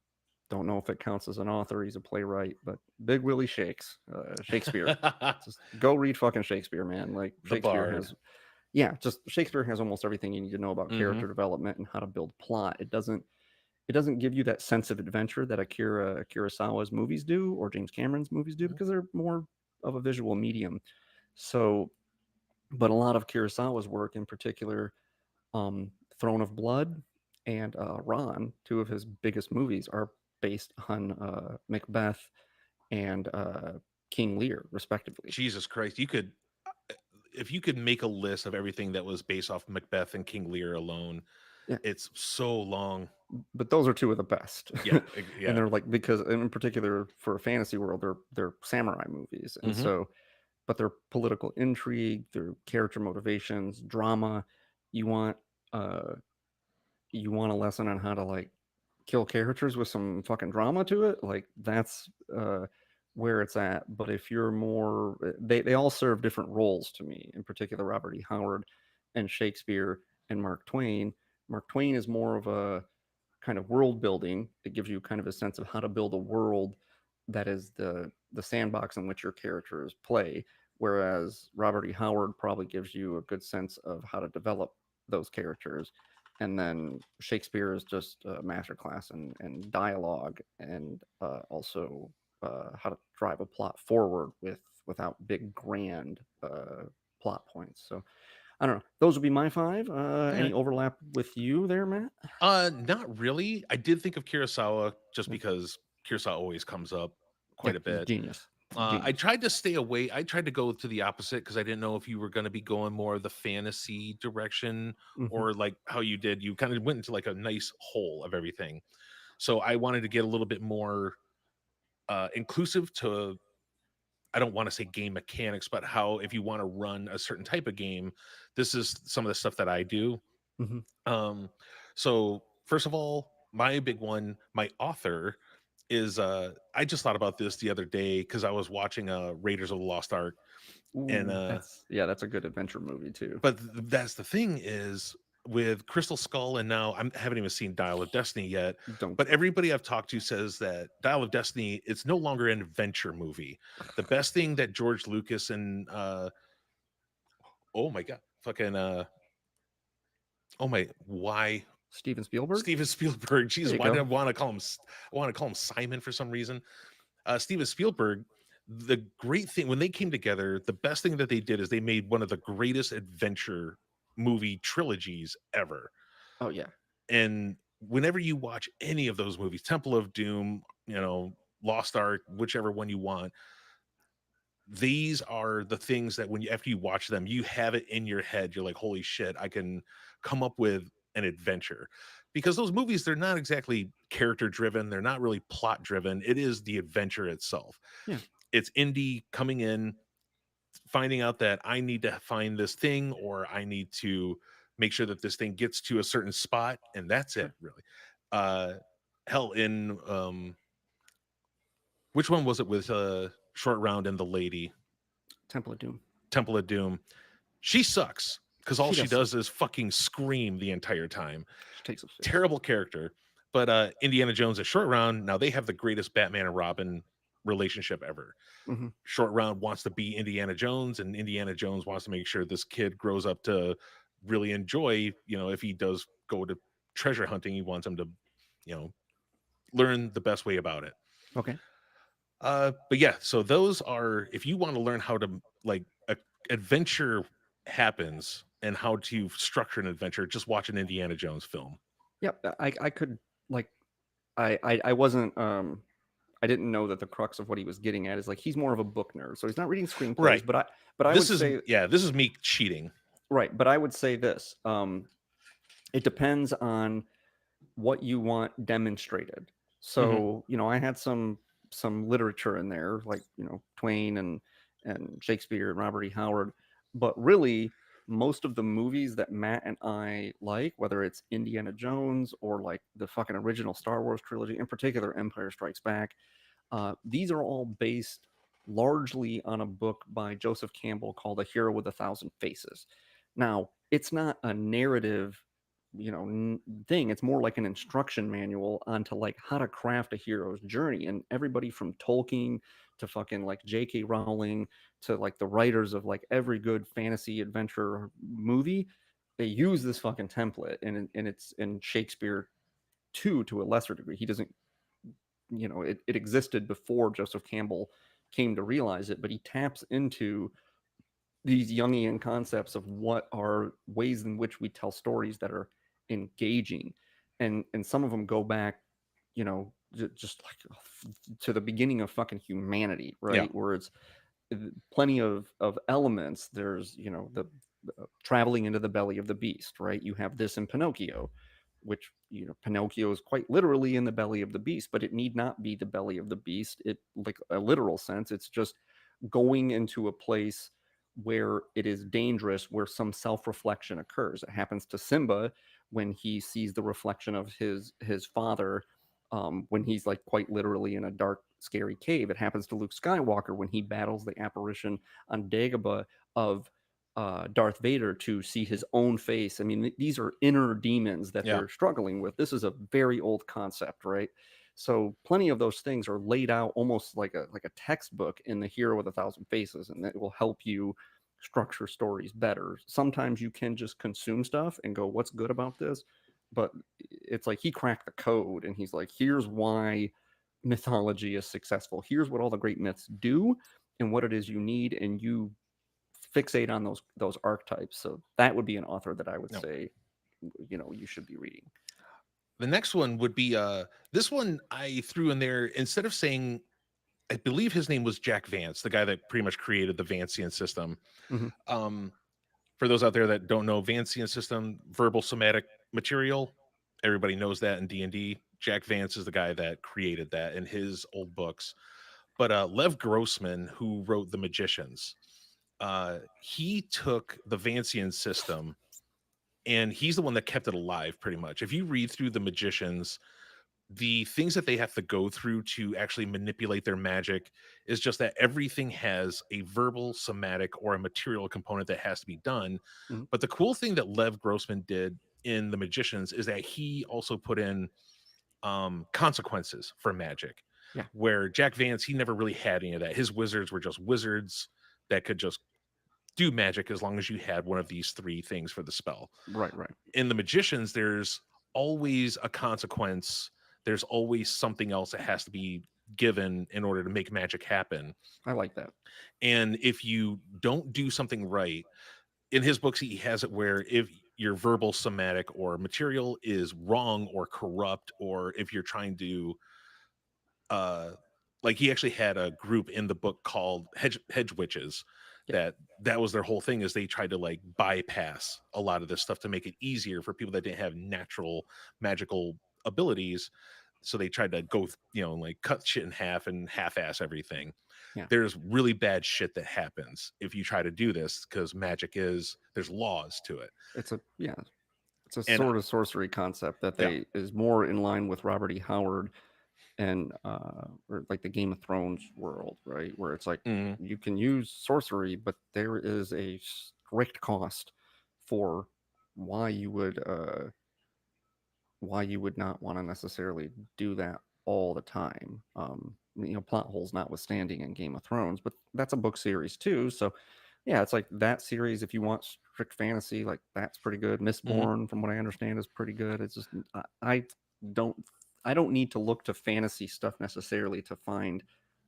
don't know if it counts as an author. He's a playwright, but Big Willie Shakes, Shakespeare. Just go read fucking Shakespeare, man. Like, The Shakespeare Bard. has, yeah, just Shakespeare has almost everything you need to know about Hmm. character development and how to build plot. It doesn't give you that sense of adventure that Akira Kurosawa's movies do, or James Cameron's movies do, because they're more of a visual medium. So, but a lot of Kurosawa's work, in particular, Throne of Blood and Ron, two of his biggest movies, are based on Macbeth and King Lear, respectively. Jesus Christ, you could if you could make a list of everything that was based off Macbeth and King Lear alone, Yeah, it's so long. but those are two of the best, Yeah, and yeah. they're like, because in particular for a fantasy world, they're samurai movies, and Hmm. so, but they're political intrigue, their character motivations, drama. You want uh you want a lesson on how to like kill characters with some fucking drama to it, like that's where it's at. But if you're more, they all serve different roles to me, in particular Robert E. Howard and Shakespeare and Mark Twain. Mark Twain is more of a kind of world building. It gives you kind of a sense of how to build a world that is the sandbox in which your characters play, whereas Robert E. Howard probably gives you a good sense of how to develop those characters. And then Shakespeare is just a masterclass in dialogue, and also how to drive a plot forward without big grand plot points. So I don't know. Those would be my five. Any Okay. overlap with you there, Matt? Not really. I did think of Kurosawa just Yeah, because Kurosawa always comes up yeah, quite a he's a bit. genius. I Genius. tried to stay away. I tried to go to the opposite because I didn't know if you were going to be going more of the fantasy direction Hmm. or like how you did. You kind of went into like a nice whole of everything. So I wanted to get a little bit more inclusive to, I don't want to say game mechanics, but how if you want to run a certain type of game, this is some of the stuff that I do. Hmm. Um, so first of all, my big one, my author is I just thought about this the other day because I was watching Raiders of the Lost Ark, and Ooh, that's a good adventure movie too. but that's the thing is with Crystal Skull, and now I haven't even seen Dial of Destiny yet. Don't But care. everybody I've talked to says that Dial of Destiny, it's no longer an adventure movie. The best thing that George Lucas and oh my god, fucking oh my, why Steven Spielberg. Steven Spielberg? There Jesus, you why did I go. want to call him? I want to call him Simon for some reason. Steven Spielberg. The great thing when they came together, the best thing that they did is they made one of the greatest adventure movie trilogies ever. Oh yeah, And whenever you watch any of those movies, Temple of Doom, Lost Ark, whichever one you want, these are the things that when you after you watch them, you have it in your head. You're like, holy shit, I can come up with an adventure. Because those movies, they're not exactly character driven, they're not really plot driven. It is the adventure itself. yeah, It's Indy coming in, finding out that I need to find this thing or I need to make sure that this thing gets to a certain spot, and that's it, sure. really. Uh hell in which one was it with Short Round and the lady, Temple of Doom. Temple of Doom? She sucks because all She she does suck. does is fucking scream the entire time. She takes up space. Terrible character. But Indiana Jones and Short Round, now they have the greatest Batman and Robin relationship ever. Hmm. Short Round wants to be Indiana Jones, and Indiana Jones wants to make sure this kid grows up to really enjoy, if he does go to treasure hunting, he wants him to, you know, learn the best way about it. Okay. But yeah, so those are if you want to learn how to like adventure happens and how to structure an adventure, just watch an Indiana Jones film. Yep. I could like I wasn't I didn't know that the crux of what he was getting at is like he's more of a book nerd, so he's not reading screenplays. Right. But I would This is say yeah, this is me cheating. right. But I would say this. It depends on what you want demonstrated. Hmm. So, I had some literature in there, like, Twain and Shakespeare and Robert E. Howard, but really most of the movies that Matt and I like, whether it's Indiana Jones or like the fucking original Star Wars trilogy, in particular Empire Strikes Back, these are all based largely on a book by Joseph Campbell called A Hero with a Thousand Faces. Now, it's not a narrative, thing. It's more like an instruction manual onto like how to craft a hero's journey. And everybody from Tolkien to fucking like J.K. Rowling to like the writers of like every good fantasy adventure movie, they use this fucking template, and it's in Shakespeare too to a lesser degree. He doesn't, it existed before Joseph Campbell came to realize it, but he taps into these Jungian concepts of what are ways in which we tell stories that are engaging. and some of them go back, just like to the beginning of fucking humanity, Yeah. right? Where it's plenty of elements. There's the traveling into the belly of the beast, right? You have this in Pinocchio, which Pinocchio is quite literally in the belly of the beast, but it need not be the belly of the beast. It like a literal sense. It's just going into a place where it is dangerous, where some self-reflection occurs. It happens to Simba when he sees the reflection of his father, when he's like quite literally in a dark, scary cave. It happens to Luke Skywalker when he battles the apparition on Dagobah of Darth Vader to see his own face. I mean, these are inner demons that Yeah. they're struggling with. This is a very old concept, right? So plenty of those things are laid out almost like a textbook in the Hero with a Thousand Faces, and that will help you structure stories better. Sometimes you can just consume stuff and go, "What's good about this?" But it's like he cracked the code, and he's like, "Here's why mythology is successful. Here's what all the great myths do, and what it is you need, and you fixate on those archetypes." So that would be an author that I would No. say, you should be reading. The next one would be this one I threw in there instead of saying, I believe his name was Jack Vance, the guy that pretty much created the Vancian system. Hmm. Um, for those out there that don't know, Vancian system, verbal somatic material. Everybody knows that in D&D. Jack Vance is the guy that created that in his old books. But Lev Grossman, who wrote The Magicians, he took the Vancian system and he's the one that kept it alive pretty much. If you read through The Magicians, the things that they have to go through to actually manipulate their magic is just that everything has a verbal, somatic, or a material component that has to be done. Hmm. But the cool thing that Lev Grossman did in The Magicians is that he also put in consequences for magic, Yeah. where Jack Vance, he never really had any of that. His wizards were just wizards that could just do magic as long as you had one of these three things for the spell. Right. Right. In The Magicians, there's always a consequence. There's always something else that has to be given in order to make magic happen. I like that. And if you don't do something right, in his books, he has it where if your verbal, somatic, or material is wrong or corrupt, or if you're trying to uh like he actually had a group in the book called hedge witches, Yeah. that was their whole thing, is they tried to like bypass a lot of this stuff to make it easier for people that didn't have natural magical abilities. So they tried to go like cut shit in half and half-ass everything. Yeah. There's really bad shit that happens if you try to do this, because magic is, there's laws to it. It's a yeah. It's a And sort of sorcery concept that yeah. they is more in line with Robert E. Howard and or like the Game of Thrones world, right? Where it's like Mhm. you can use sorcery, but there is a strict cost for why you would uh why you would not want to necessarily do that all the time. Plot holes notwithstanding in Game of Thrones, but that's a book series too. So yeah, it's like that series. If you want strict fantasy, like that's pretty good. Mhm. Mistborn, from what I understand, is pretty good. It's just I don't I don't need to look to fantasy stuff necessarily to find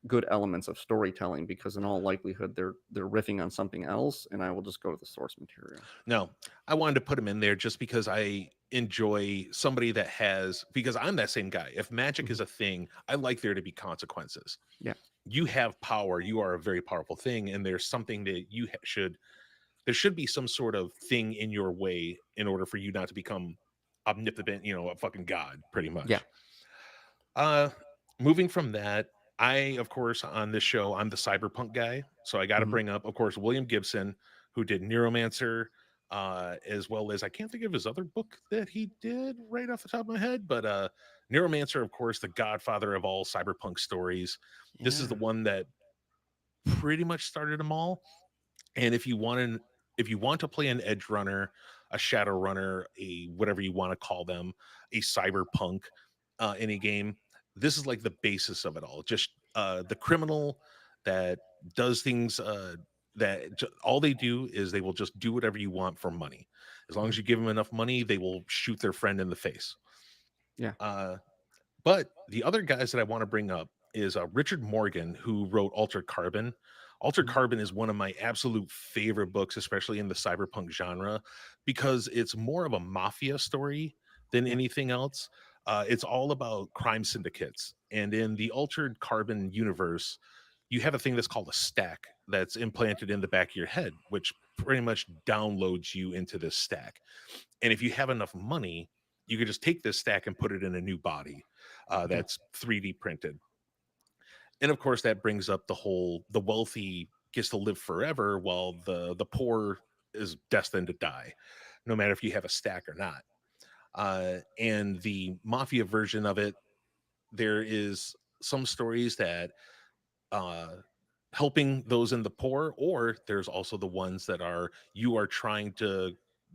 good elements of storytelling, because in all likelihood they're riffing on something else, and I will just go to the source material. No, I wanted to put him in there just because I enjoy somebody that has, because I'm that same guy. If magic Mhm. is a thing, I like there to be consequences. Yeah, You have power, you are a very powerful thing, and there's something that you should, there should be some sort of thing in your way in order for you not to become omnipotent, a fucking god, pretty yeah. much. Uh, moving from that, I, of course, on this show, I'm the cyberpunk guy. So I got to Mhm. bring up, of course, William Gibson, who did Neuromancer, as well as, I can't think of his other book that he did right off the top of my head, but Neuromancer, of course, the godfather of all cyberpunk stories. This is Yeah. the one that pretty much started them all. And if you want to play an edge runner, a shadow runner, a whatever you want to call them, a cyberpunk in a game, this is like the basis of it all. Just the criminal that does things all they do is they will just do whatever you want for money. As long Yeah. as you give them enough money, they will shoot their friend in the face. Yeah. Uh, but the other guys that I want to bring up is Richard Morgan, who wrote Altered Carbon. Altered Mhm. Carbon is one of my absolute favorite books, especially in the cyberpunk genre, because it's more of a mafia story than Yeah. anything else. It's all about crime syndicates. And in the Altered Carbon universe, you have a thing that's called a stack that's implanted in the back of your head, which pretty much downloads you into this stack. And if you have enough money, you could just take this stack and put it in a new body Yeah. that's 3D printed. And of course, that brings up the wealthy gets to live forever while the poor is destined to die, no matter if you have a stack or not. And the mafia version of it, there is some stories that uh helping those in the poor, or there's also the ones that are you are trying to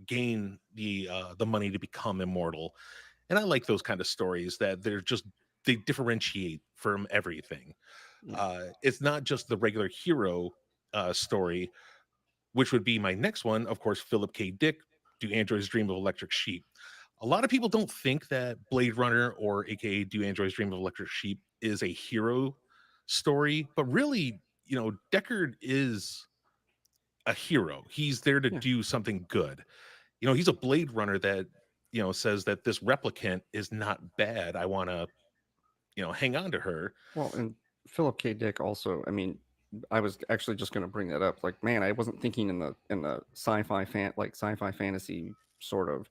gain the money to become immortal. And I like those kind of stories that they differentiate from everything. Yeah. It's not just the regular hero story, which would be my next one. Of course, Philip K. Dick, Do Androids Dream of Electric Sheep? A lot of people don't think that Blade Runner, or AKA Do Androids Dream of Electric Sheep, is a hero story, but really, Deckard is a hero. He's there to Yeah. do something good. He's a Blade Runner that, says that this replicant is not bad. I want to, hang on to her. Well, and Philip K. Dick also, I mean, I was actually just going to bring that up. Like, man, I wasn't thinking in the sci-fi fantasy sort of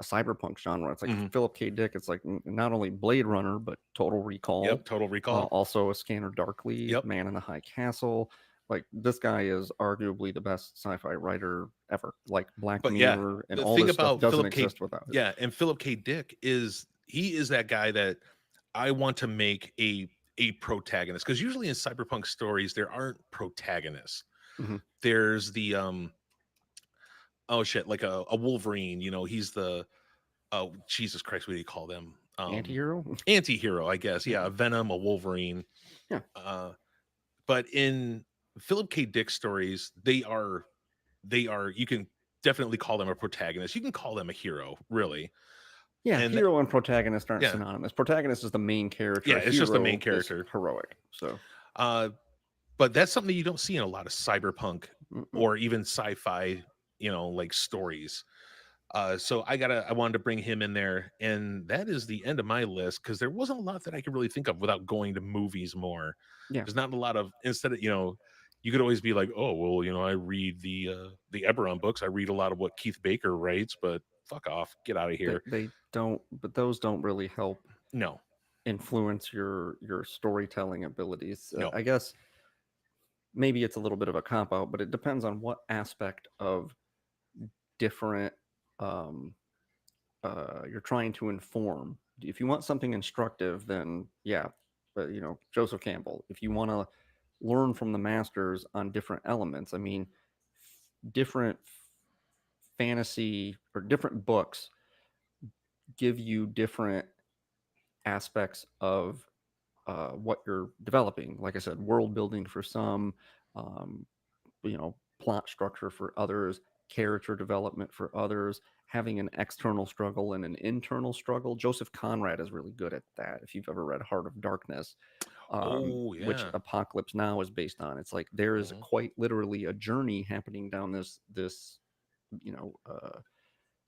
cyberpunk genre. It's like Mhm. Philip K. Dick. It's like not only Blade Runner, but Total Yep. Recall, Total Recall. also A Scanner Darkly, Yep. Man in the High Castle. Like, this guy is arguably the best sci-fi writer ever. Like, Black But yeah, Mirror and the all thing this stuff about doesn't Philip K. exist without it. Yeah, and Philip K. Dick is he is that guy that I want to make a protagonist, because usually in cyberpunk stories there aren't protagonists. Hmm. There's the oh shit, like a Wolverine. He's the oh Jesus Christ, what do you call them? Anti-hero. Anti-hero, I guess. Yeah. Yeah, a Venom, a Wolverine. Yeah. Uh, but in Philip K. Dick stories, they are you can definitely call them a protagonist. You can call them a hero, really. Yeah, And hero and protagonist aren't yeah, synonymous. Protagonist is the main character. yeah, A it's just the main hero is character. heroic. So, Uh, but that's something you don't see in a lot of cyberpunk mm-mm. or even sci-fi, like stories. So I wanted to bring him in there, and that is the end of my list, because there wasn't a lot that I could really think of without going to movies more. Yeah, There's not a lot of instead of you could always be like, oh well, I read the Eberron books. I read a lot of what Keith Baker writes, but fuck off, get out of here. they don't, but those don't really help No, influence your storytelling abilities. no. I guess maybe it's a little bit of a cop out, but it depends on what aspect of different um, you're trying to inform. If you want something instructive, then yeah, but Joseph Campbell. If you want to learn from the masters on different elements, I mean, different fantasy or different books give you different aspects of what you're developing. Like I said, world building for some, um, plot structure for others, character development for others, having an external struggle and an internal struggle. Joseph Conrad is really good at that. If you've ever read Heart of Darkness, Oh which yeah. Apocalypse Now is based on, it's like there is Mhm. quite literally a journey happening down this you know uh,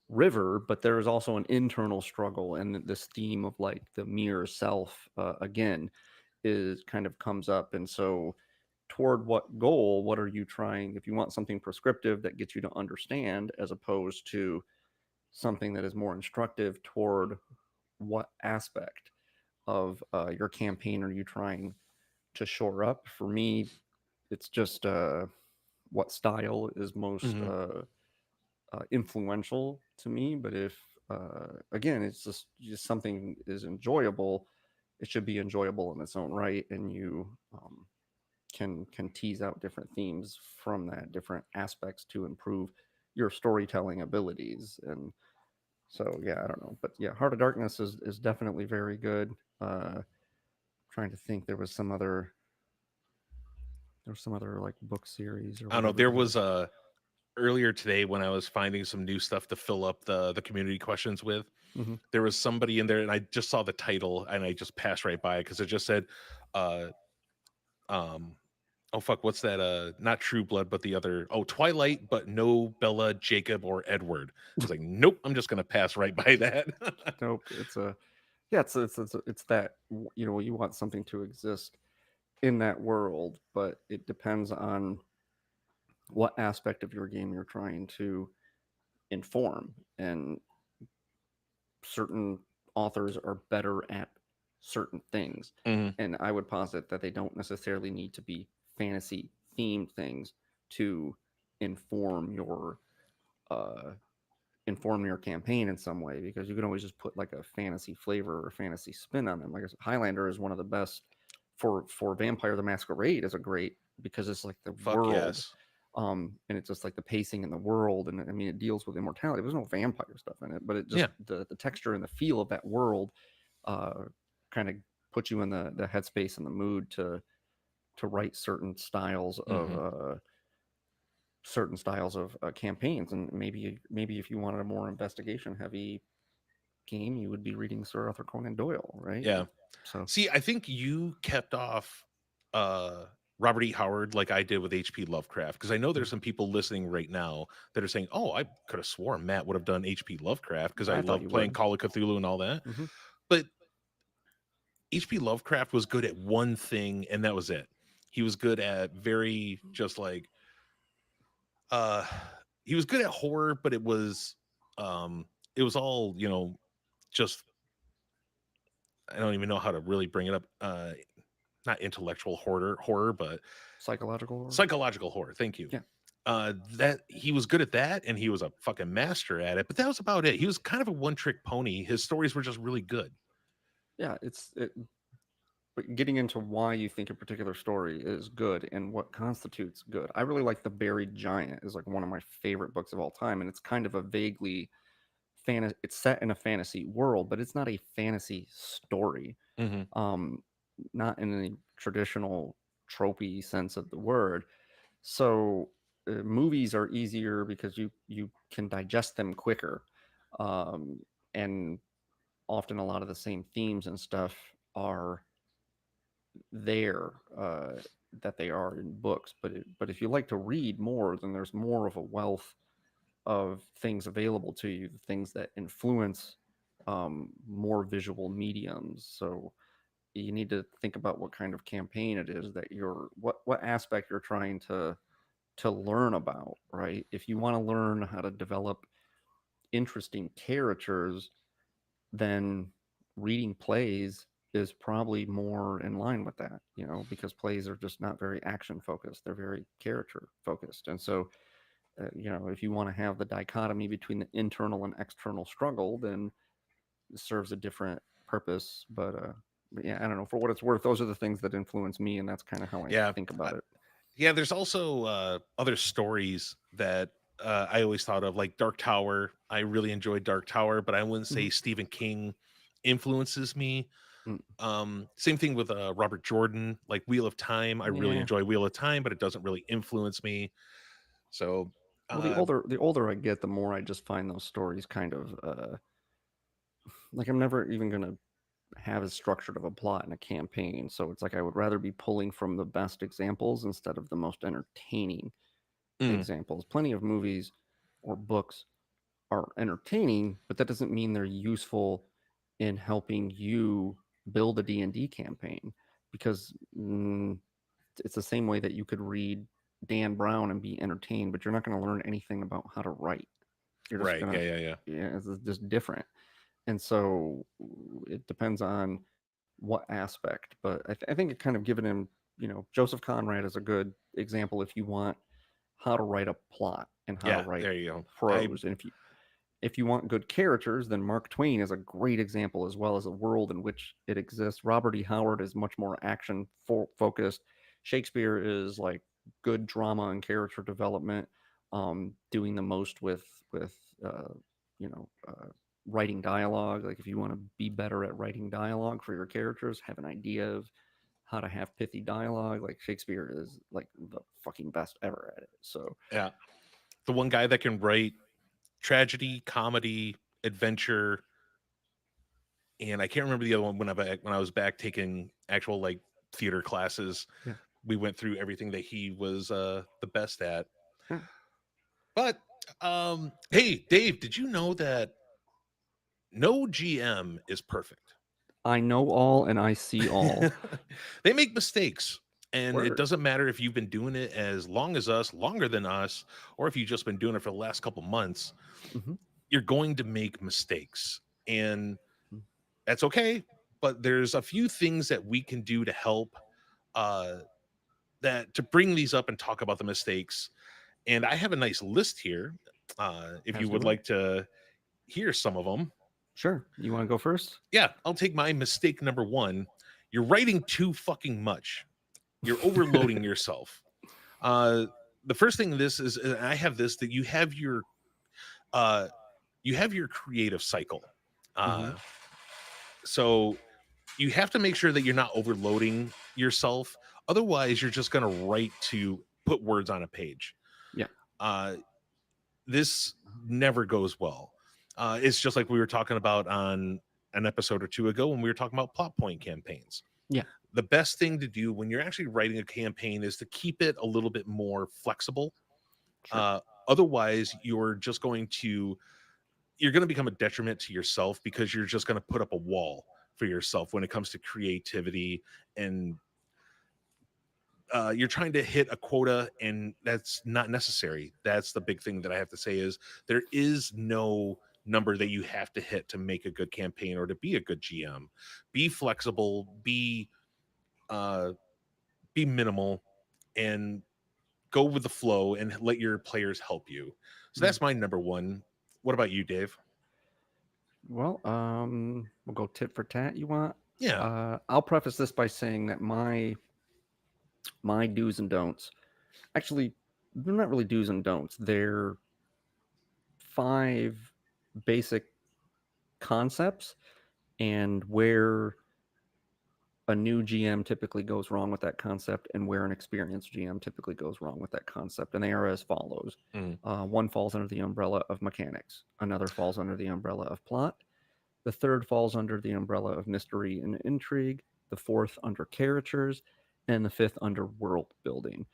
river, but there is also an internal struggle, and this theme of like the mirror self again is kind of comes up. And so toward what goal, what are you trying? If you want something prescriptive that gets you to understand, as opposed to something that is more instructive, toward what aspect of your campaign are you trying to shore up? For me, it's just what style is most Mhm. influential to me. But if again, it's just something is enjoyable, it should be enjoyable in its own right, and you can tease out different themes from that, different aspects to improve your storytelling abilities. And so yeah, I don't know, but yeah, Heart of Darkness is definitely very good. Trying to think, there was some other like book series or I don't know. whatever There that was a earlier today when I was finding some new stuff to fill up the community questions with. hmm There was somebody in there, and I just saw the title and I just passed right by it because it just said, uh, um, oh fuck, what's that? Not True Blood, but the other. Oh, Twilight, but no Bella, Jacob, or Edward. I was like, nope, I'm just gonna pass right by that. Nope. It's a yeah. It's that you know you want something to exist in that world, but it depends on what aspect of your game you're trying to inform. And certain authors are better at certain things. Mhm. And I would posit that they don't necessarily need to be fantasy themed things to inform your uh, inform your campaign in some way, because you can always just put like a fantasy flavor or fantasy spin on them. Like I said, Highlander is one of the best for Vampire the Masquerade is a great, because it's like the Fuck world, yes. and it's just like the pacing in the world, and I mean it deals with immortality. There's no vampire stuff in it, but it just Yeah. the texture and the feel of that world kind of puts you in the headspace and the mood to write Hmm. certain styles of campaigns. And maybe if you wanted a more investigation heavy game, you would be reading Sir Arthur Conan Doyle, right? Yeah. So See, I think you kept off uh Robert E. Howard like I did with H.P. Lovecraft, because I know there's some people listening right now that are saying, "Oh, I could have sworn Matt would have done H.P. Lovecraft because I I thought love you playing would. Call of Cthulhu and all that." Hmm. But H.P. Lovecraft was good at one thing, and that was it. He was good at very just like uh he was good at horror, but um it was all, just I don't even know how to really bring it up. Not intellectual horror, but Psychological horror. psychological horror. Thank you. Yeah, That he was good at that, and he was a fucking master at it. But that was about it. He was kind of a one trick pony. His stories were just really good. yeah. But getting into why you think a particular story is good and what constitutes good. I really like The Buried Giant is like one of my favorite books of all time, and it's kind of a vaguely it's set in a fantasy world, but it's not a fantasy story. Hmm. Um, not in any traditional tropey sense of the word. So movies are easier because you can digest them quicker, um, and often a lot of the same themes and stuff are there that they are in books. But if you like to read more, then there's more of a wealth of things available to you, things that influence more visual mediums. So you need to think about what kind of campaign it is that what aspect you're trying to learn about, right? If you want to learn how to develop interesting characters, then reading plays is probably more in line with that, because plays are just not very action focused. They're very character focused. And so, if you want to have the dichotomy between the internal and external struggle, then it serves a different purpose. But yeah, I don't know. For what it's worth, those are the things that influence me, and that's kind of how I Yeah. think about it. Yeah, there's also other stories that I always thought of, like Dark Tower. I really enjoyed Dark Tower, but I wouldn't Hmm. say Stephen King influences me. Mm. Same thing with Robert Jordan, like Wheel of Time. I really Yeah. enjoy Wheel of Time, but it doesn't really influence me. So, Well, the uh, older I get, the more I just find those stories kind of like I'm never even gonna have as structured of a plot in a campaign. So it's like I would rather be pulling from the best examples instead of the most entertaining mm, examples. Plenty of movies or books are entertaining, but that doesn't mean they're useful in helping you build a D&D campaign, because it's the same way that you could read Dan Brown and be entertained, but you're not going to learn anything about how to write. You're just right. going Yeah, to, yeah, yeah. yeah, it's just different. And so it depends on what aspect, but I think it kind of given him, Joseph Conrad is a good example if you want how to write a plot and how to Yeah, write there you go. prose. And if you want good characters, then Mark Twain is a great example, as well as the world in which it exists. Robert E. Howard is much more action focused. Shakespeare is like good drama and character development, doing the most with uh, you know writing dialogue. Like if you want to be better at writing dialogue for your characters, have an idea of how to have pithy dialogue. Like Shakespeare is like the fucking best ever at it. So Yeah, the one guy that can write tragedy, comedy, adventure, and I can't remember the other one when I was back taking actual like theater classes. yeah. we went through everything that he was the best at. Yeah. But hey, Dave, did you know that no GM is perfect? I know all and I see all. They make mistakes. And it Word. doesn't matter if you've been doing it as long as us, longer than us, or if you've just been doing it for the last couple months, Hmm. you're going to make mistakes. And that's okay. But there's a few things that we can do to help uh, that to bring these up and talk about the mistakes. And I have a nice list here. If you As would do I. like to hear some of them, Sure. You want to go first? yeah, I'll take my mistake number one. You're writing too fucking much. You're overloading yourself. Uh, the first thing this is, and I have this that uh, you have your creative cycle. Hmm. Uh, so you have to make sure that you're not overloading yourself. Otherwise, you're just going to write to put words on a page. Yeah. Uh, this never goes well. It's just like we were talking about on an episode or two ago when we were talking about plot point campaigns. Yeah. The best thing to do when you're actually writing a campaign is to keep it a little bit more flexible. Sure. Uh, Otherwise, you're going to become a detriment to yourself because you're just going to put up a wall for yourself when it comes to creativity and you're trying to hit a quota and that's not necessary. That's the big thing that I have to say is there is no number that you have to hit to make a good campaign or to be a good GM. Be flexible, uh be minimal, and go with the flow and let your players help you. So Mm. that's my number one. What about you, Dave? Well, we'll go tit for tat. You want? Yeah. I'll preface this by saying that my do's and don'ts, actually, they're not really do's and don'ts. They're five basic concepts and where a new GM typically goes wrong with that concept and where an experienced GM typically goes wrong with that concept. And they are as follows. Mm. One falls under the umbrella of mechanics, another falls under the umbrella of plot, the third falls under the umbrella of mystery and intrigue, the fourth under characters, and the fifth under world building.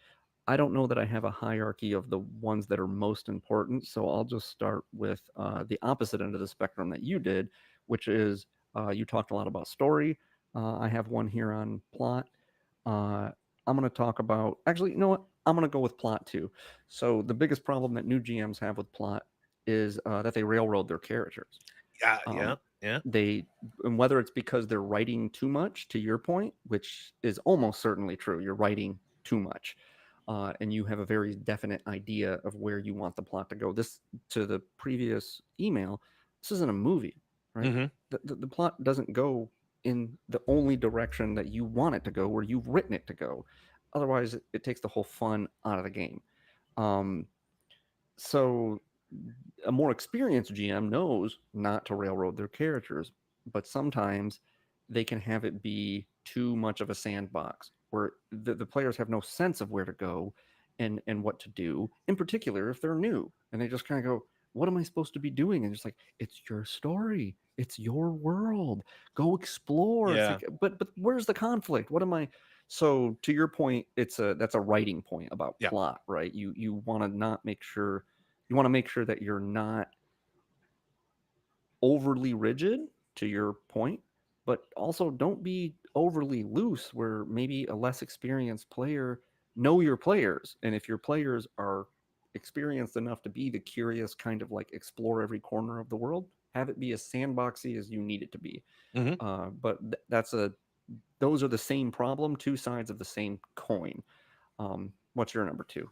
I don't know that I have a hierarchy of the ones that are most important, so I'll just start with the opposite end of the spectrum that you did, which is you talked a lot about story. I have one here on plot. Uh, I'm going to talk about, actually, you know what? I'm going to go with plot too. So, the biggest problem that new GMs have with plot is that they railroad their characters. Yeah, yeah, Um, yeah. they, and whether it's because they're writing too much, to your point, which is almost certainly true, you're writing too much, and you have a very definite idea of where you want the plot to go. This, to the previous email, this isn't a movie, right? Hmm. The plot doesn't go in the only direction that you want it to go, where you've written it to go. Otherwise, it takes the whole fun out of the game. Um, so a more experienced GM knows not to railroad their characters, but sometimes they can have it be too much of a sandbox where the players have no sense of where to go and what to do, in particular if they're new and they just kind of go, what am I supposed to be doing? And just like, it's your story, it's your world, go explore. It's Yeah, like, but where's the conflict? What am I? So to your point, that's a writing point about yeah. plot, right? You want to not make sure you want to make sure that you're not overly rigid, to your point, but also don't be overly loose where maybe a less experienced player know your players. And if your players are experienced enough to be the curious kind of like explore every corner of the world, have it be as sandboxy as you need it to be. Hmm. But those are the same problem, two sides of the same coin. What's your number two?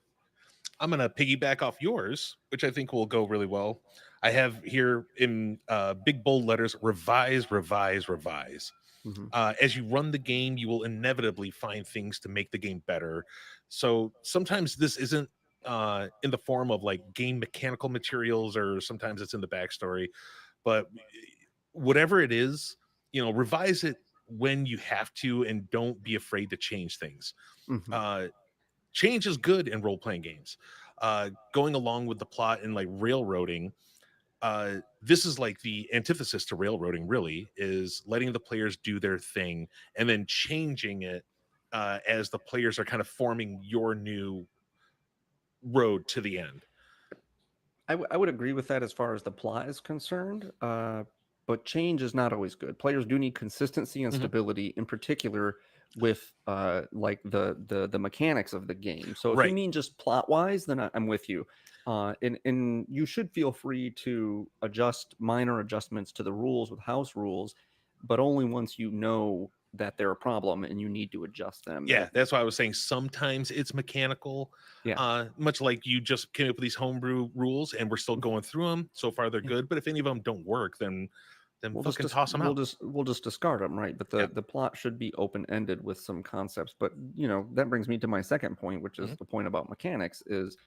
I'm going to piggyback off yours, which I think will go really well. I have here in big bold letters revise, revise, revise. Mm-hmm. As you run the game, you will inevitably find things to make the game better. So sometimes this isn't in the form of like game mechanical materials, or sometimes it's in the backstory. But whatever it is, revise it when you have to, and don't be afraid to change things. Mm-hmm. Uh, Change is good in role playing games. Going along with the plot and like railroading, this is like the antithesis to railroading. Really, is letting the players do their thing and then changing it as the players are kind of forming your new road to the end. I would agree with that as far as the plot is concerned. But change is not always good. Players do need consistency and Hmm. stability, in particular with like the mechanics of the game. So if you Right. mean just plot wise, then I'm with you. And you should feel free to adjust minor adjustments to the rules with house rules, but only once you know that they're a problem and you need to adjust them. Yeah, that's why I was saying sometimes it's mechanical, Yeah. much like you just came up with these homebrew rules and we're still going through them. So far, they're Yeah. good. But if any of them don't work, then fucking toss them out. We'll just discard them, right? But Yeah. the plot should be open ended with some concepts. But that brings me to my second point, which is Mhm. the point about mechanics is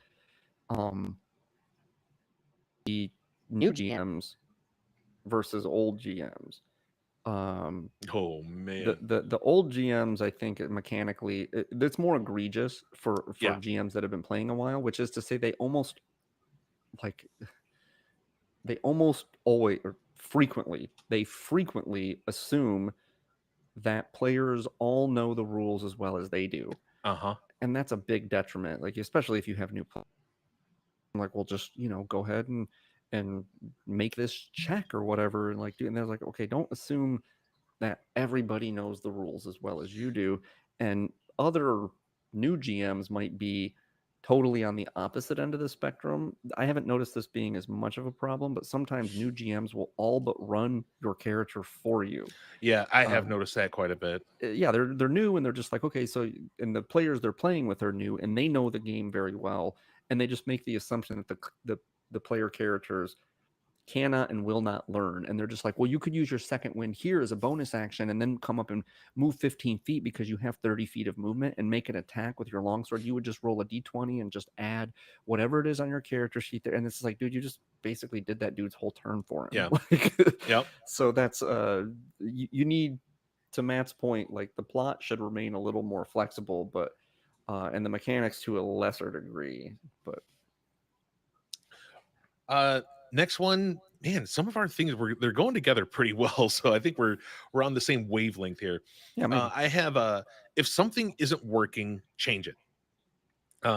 um the new GMs versus old GMs. Um Oh man. the old GMs, I think mechanically it's more egregious for Yeah. GMs that have been playing a while, which is to say like they almost always or frequently assume that players all know the rules as well as they do. Uh huh. And that's a big detriment, like especially if you have new players. Like, well, just go ahead and make this check or whatever, and like do. And they're like, okay, don't assume that everybody knows the rules as well as you do. And other new GMs might be totally on the opposite end of the spectrum. I haven't noticed this being as much of a problem, but sometimes new GMs will all but run your character for you. Yeah, I have Um, noticed that quite a bit. yeah, they're new and they're just like, okay, so and the players they're playing with are new and they know the game very well, and they just make the assumption that the player characters cannot and will not learn. And they're just like, well, you could use your second wind here as a bonus action and then come up and move 15 feet because you have 30 feet of movement and make an attack with your longsword. You would just roll a d20 and just add whatever it is on your character sheet there. And it's like, dude, you just basically did that dude's whole turn for him. Yeah. Like, Yep. so that's you need, to Matt's point, like the plot should remain a little more flexible, but and the mechanics to a lesser degree. But Uh, next one, man. Some of our things they're going together pretty well. So I think we're on the same wavelength here. yeah, maybe. I have if something isn't working, change it.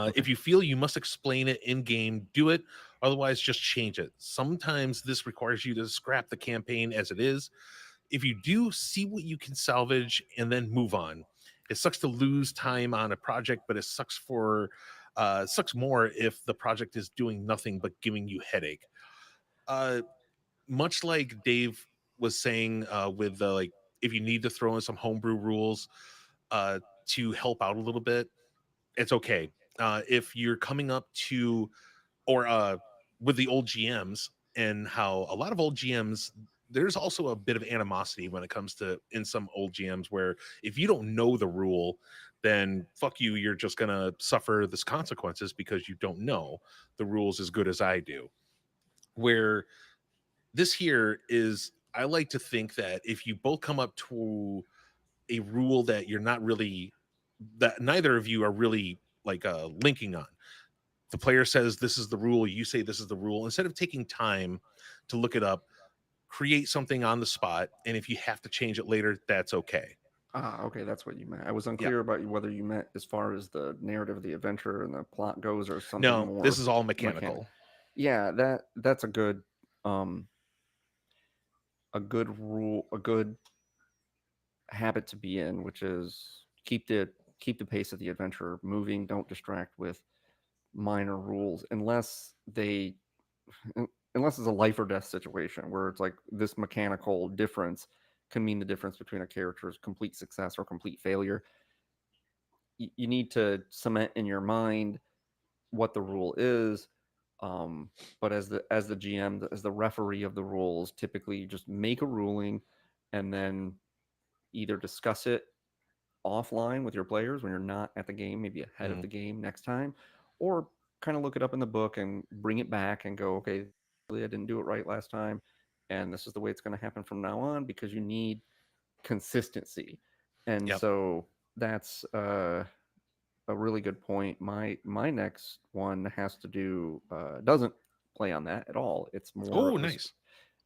Okay. If you feel you must explain it in game, do it. Otherwise, just change it. Sometimes this requires you to scrap the campaign as it is. If you do, see what you can salvage and then move on. It sucks to lose time on a project, but it sucks more if the project is doing nothing but giving you headache. Uh, Much like Dave was saying with the like, if you need to throw in some homebrew rules to help out a little bit, it's okay. If you're coming up to or with the old GMs and how a lot of old GMs, there's also a bit of animosity when it comes to in some old GMs where if you don't know the rule, then fuck you, you're just gonna suffer this consequences because you don't know the rules as good as I do. Where this here is, I like to think that if you both come up to a rule that you're not really, that neither of you are really like linking on, the player says this is the rule, you say this is the rule, instead of taking time to look it up, create something on the spot, and if you have to change it later, that's okay. Ah, okay, that's what you meant. I was Yeah. unclear about whether you meant as far as the narrative of the adventure and the plot goes, or something No, this more is all mechanic. mechanical. Yeah, that's um a good rule, a good habit to be in, which is keep the pace of the adventure moving. Don't distract with minor rules unless it's a life or death situation where it's like this mechanical difference can mean the difference between a character's complete success or complete failure. You need to cement in your mind what the rule is. um, but as the GM, as the referee of the rules, typically you just make a ruling and then either discuss it offline with your players when you're not at the game, maybe ahead of Mhm. the game next time, or kind of look it up in the book and bring it back and go, okay, really, I didn't do it right last time, and this is the way it's going to happen from now on, because you need consistency. And Yep. so that's a really good point. My next one has to do doesn't play on that at all. It's Oh, nice.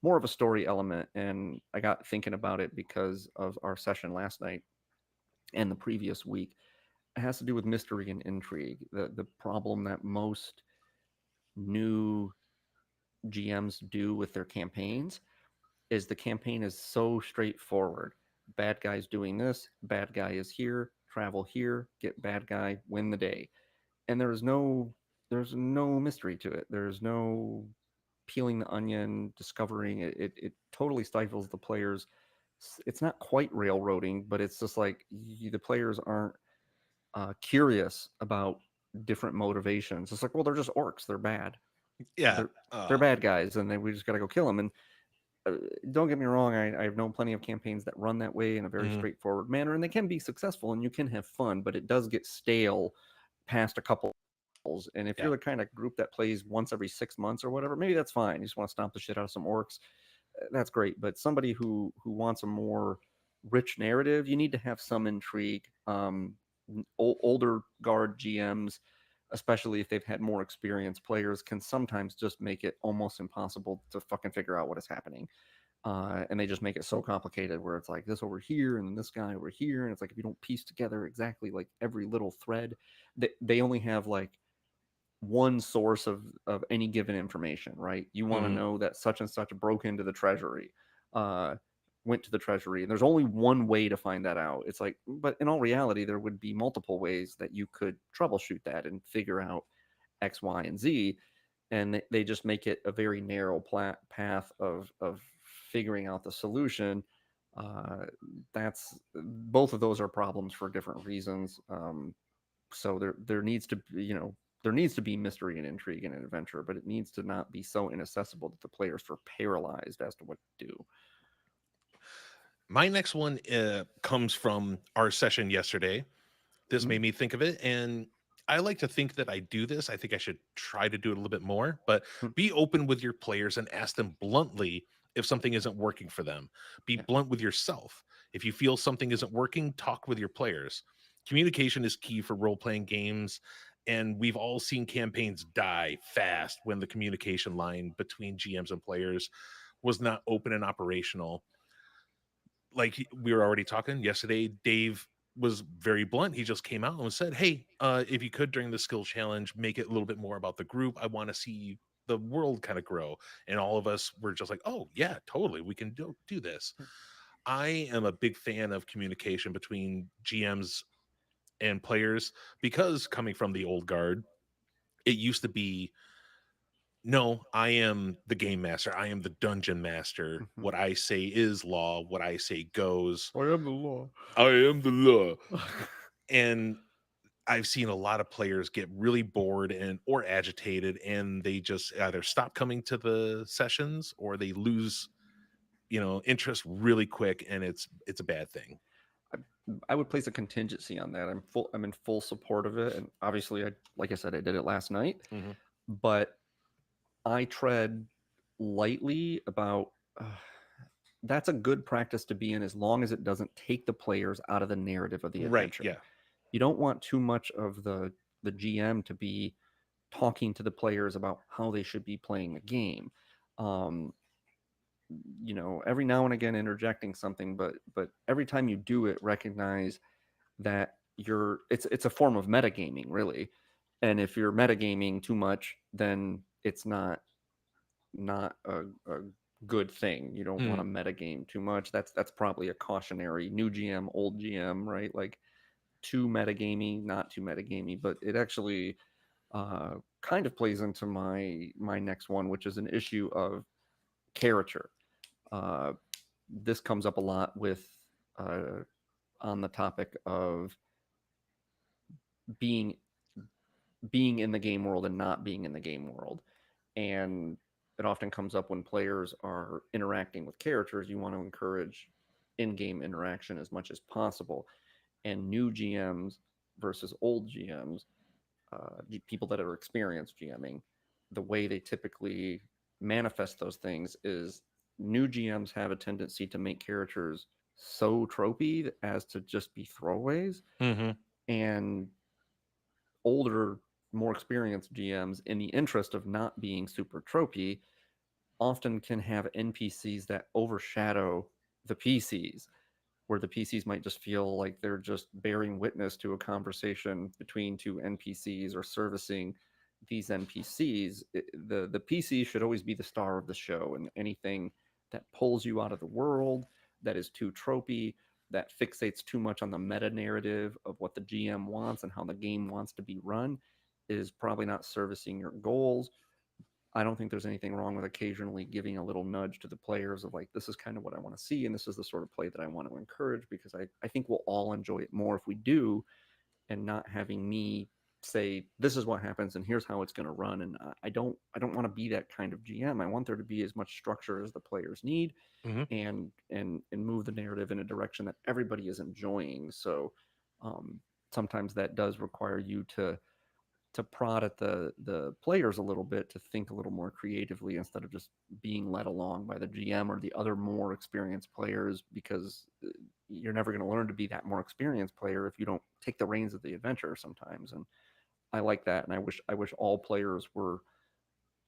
more of a story element, and I got thinking about it because of our session last night. and the previous week. It has to do with mystery and intrigue. The problem that most new GMs do with their campaigns is the campaign is so straightforward. Bad guy's doing this, bad guy is here, travel here, get bad guy, win the day. And there's no mystery to it. There's no peeling the onion, discovering it. It totally stifles the players. It's not quite railroading, but it's just like the players aren't curious about different motivations. It's like, well, they're just orcs. They're bad. Yeah. They're they're bad guys, and then we just got to go kill them. And don't get me wrong, I've known plenty of campaigns that run that way in a very Mhm. straightforward manner, and they can be successful, and you can have fun, but it does get stale past a couple. And if Yeah. you're the kind of group that plays once every 6 months or whatever, maybe that's fine. You just want to stomp the shit out of some orcs. That's great. But somebody who wants a more rich narrative, you need to have some intrigue. Older guard GMs, especially if they've had more experienced players, can sometimes just make it almost impossible to fucking figure out what is happening. And they just make it so complicated where it's like this over here and this guy over here, and it's like if you don't piece together exactly like every little thread, they only have like one source of any given information, right? You want to Mhm. know that such and such broke into the treasury, uh, went to the treasury, and there's only one way to find that out. It's like, but in all reality, there would be multiple ways that you could troubleshoot that and figure out X, Y, and Z, and they just make it a very narrow path of figuring out the solution. Uh, that's both of those are problems for different reasons. So there needs to be, there needs to be mystery and intrigue and adventure, but it needs to not be so inaccessible that the players feel paralyzed as to what to do. My next one comes from our session yesterday. This Mm-hmm. made me think of it, and I like to think that I do this. I think I should try to do it a little bit more, but be open with your players and ask them bluntly if something isn't working for them. Be Yeah. blunt with yourself. If you feel something isn't working, talk with your players. Communication is key for role playing games, and we've all seen campaigns die fast when the communication line between GMs and players was not open and operational. Like we were already talking yesterday, Dave was very blunt. He just came out and said, "Hey, if you could during the skill challenge, make it a little bit more about the group. I want to see the world kind of grow." And all of us were just like, "Oh yeah, totally, we can do this." I am a big fan of communication between GMs and players because coming from the old guard, it used to be, no, I am the game master. I am the dungeon master. Mm-hmm. What I say is law. What I say goes. I am the law. I am the law. And I've seen a lot of players get really bored and or agitated, and they just either stop coming to the sessions or they lose, interest really quick, and it's a bad thing. I, I would place a contingency on that. I'm in full support of it, and obviously, like I said, I did it last night, Mhm. but I tread lightly about. That's a good practice to be in as long as it doesn't take the players out of the narrative of the Right. adventure. Yeah. You don't want too much of the GM to be talking to the players about how they should be playing the game. Um, every now and again interjecting something, but every time you do it, recognize that it's a form of metagaming, really. And if you're metagaming too much, then it's not a good thing. You don't want Mhm. to metagame too much. That's probably a cautionary new GM, old GM, right? Like too metagamey, not too metagamey, but it actually kind of plays into my next one, which is an issue of character. Uh, this comes up a lot with on the topic of being being in the game world and not being in the game world. And it often comes up when players are interacting with characters. You want to encourage in-game interaction as much as possible. And new GMs versus old GMs, people that are experienced GMing, the way they typically manifest those things is new GMs have a tendency to make characters so tropey as to just be throwaways, Mhm. and older, more experienced GMs, in the interest of not being super tropey, often can have NPCs that overshadow the PCs. where the PCs might just feel like they're just bearing witness to a conversation between two NPCs or servicing these NPCs. The PC should always be the star of the show, and anything that pulls you out of the world, that is too tropey, that fixates too much on the meta narrative of what the GM wants and how the game wants to be run, is probably not servicing your goals. I don't think there's anything wrong with occasionally giving a little nudge to the players of like, this is kind of what I want to see, and this is the sort of play that I want to encourage, because I think we'll all enjoy it more if we do, and not having me say this is what happens and here's how it's going to run. And I don't want to be that kind of GM. I want there to be as much structure as the players need, Hmm. and move the narrative in a direction that everybody is enjoying. So um, sometimes that does require you to prod at the players a little bit to think a little more creatively instead of just being led along by the GM or the other more experienced players, because you're never going to learn to be that more experienced player if you don't take the reins of the adventure sometimes. And I like that, and I wish all players were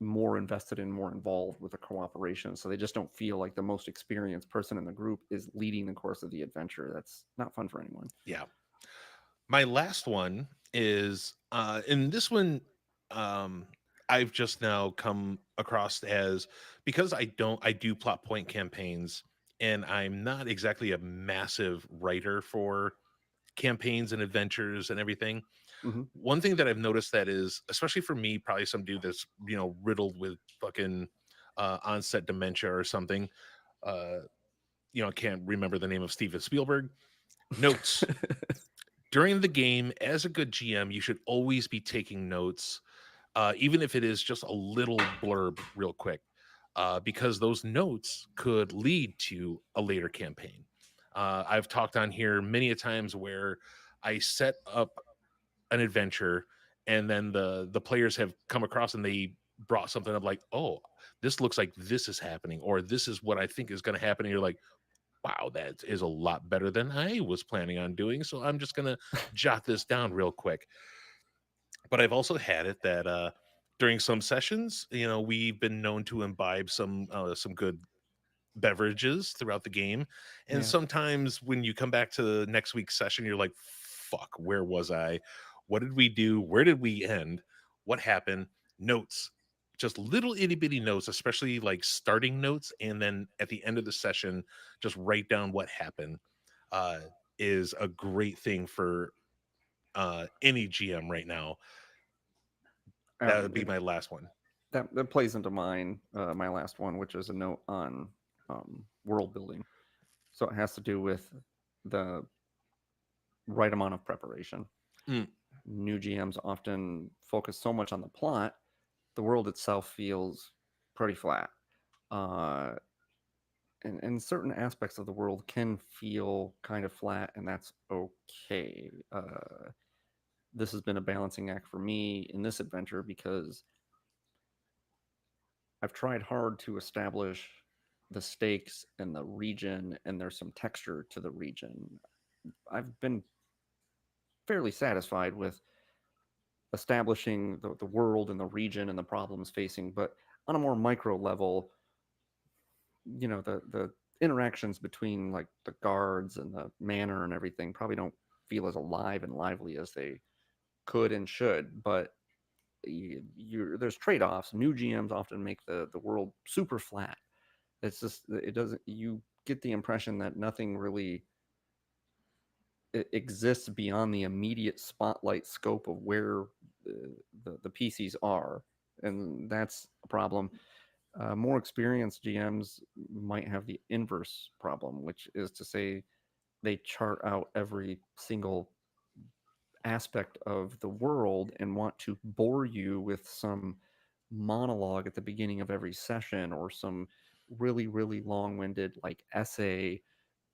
more invested and more involved with the cooperation, so they just don't feel like the most experienced person in the group is leading the course of the adventure. That's not fun for anyone. Yeah. My last one is and this one um I've just now come across as, because I do plot point campaigns, and I'm not exactly a massive writer for campaigns and adventures and everything. Hmm. One thing that I've noticed that is, especially for me, probably some dude that's, riddled with fucking onset dementia or something, uh can't remember the name of Steven Spielberg. Notes. During the game, as a good GM, you should always be taking notes, even if it is just a little blurb, real quick, because those notes could lead to a later campaign. I've talked on here many a times where I set up an adventure, and then the players have come across and they brought something up like, oh, this looks like this is happening, or this is what I think is going to happen. And you're like, wow, that is a lot better than I was planning on doing. So I'm just going to jot this down real quick. But I've also had it that during some sessions, we've been known to imbibe some good beverages throughout the game. And Yeah. sometimes when you come back to next week's session, you're like, fuck, where was I? What did we do? Where did we end? What happened? Notes, just little itty bitty notes, especially like starting notes. And then at the end of the session, just write down what happened, uh, is a great thing for any GM right now. That would be It, my last one. that plays into my last one, which is a note on world building. So it has to do with the right amount of preparation. Mm. New GMs often focus so much on the plot, the world itself feels pretty flat. Uh, and certain aspects of the world can feel kind of flat, and that's okay. This has been a balancing act for me in this adventure, because I've tried hard to establish the stakes and the region, and there's some texture to the region. I've been fairly satisfied with establishing the world and the region and the problems facing, but on a more micro level, the interactions between like the guards and the manor and everything probably don't feel as alive and lively as they could and should. But there's trade-offs. New GMs often make the world super flat. It's just, it doesn't, you get the impression that nothing really exists beyond the immediate spotlight scope of where the PCs are, and that's a problem. More experienced GMs might have the inverse problem, which is to say they chart out every single aspect of the world and want to bore you with some monologue at the beginning of every session, or some really really long-winded like essay,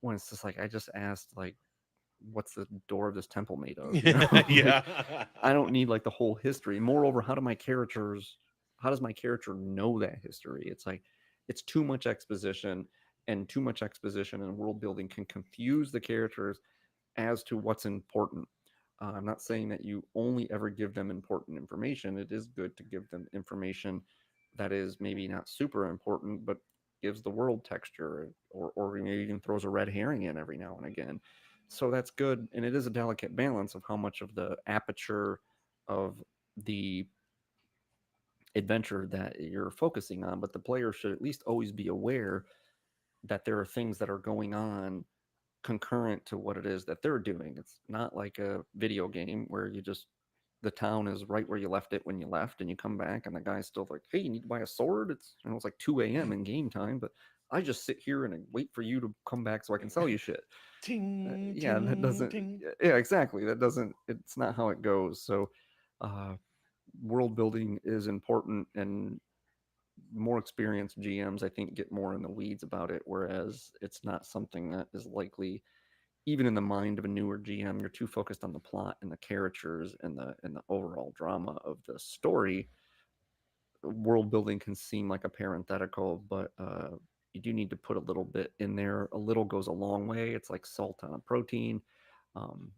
when it's just like, I just asked like, what's the door of this temple made of, like, Yeah. I don't need like the whole history. Moreover, how does my character know that history? It's like, it's too much exposition, and too much exposition and world building can confuse the characters as to what's important. I'm not saying that you only ever give them important information. It is good to give them information that is maybe not super important, but gives the world texture, or maybe even throws a red herring in every now and again. So that's good, and it is a delicate balance of how much of the aperture of the adventure that you're focusing on. But the player should at least always be aware that there are things that are going on concurrent to what it is that they're doing. It's not like a video game where you just the town is right where you left it when you left, and you come back and the guy's still like, "Hey, you need to buy a sword." It's like 2 a.m. in game time, but I just sit here and I wait for you to come back so I can sell you shit. Ting, Yeah, that ting, doesn't. ting. Yeah, exactly. That doesn't. It's not how it goes. So, uh, world building is important, and more experienced GMs, I think, get more in the weeds about it. Whereas it's not something that is likely, even in the mind of a newer GM, you're too focused on the plot and the characters and the overall drama of the story. World building can seem like a parenthetical, but you do need to put a little bit in there. A little goes a long way. It's like salt on a protein. Um,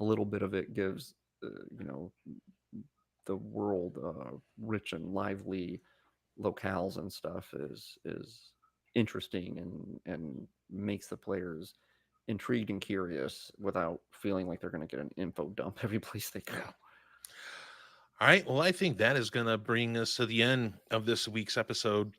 a little bit of it gives, you know, the world rich and lively locales and stuff is interesting and makes the players intrigued and curious without feeling like they're going to get an info dump every place they go. All right. Well, I think that is going to bring us to the end of this week's episode.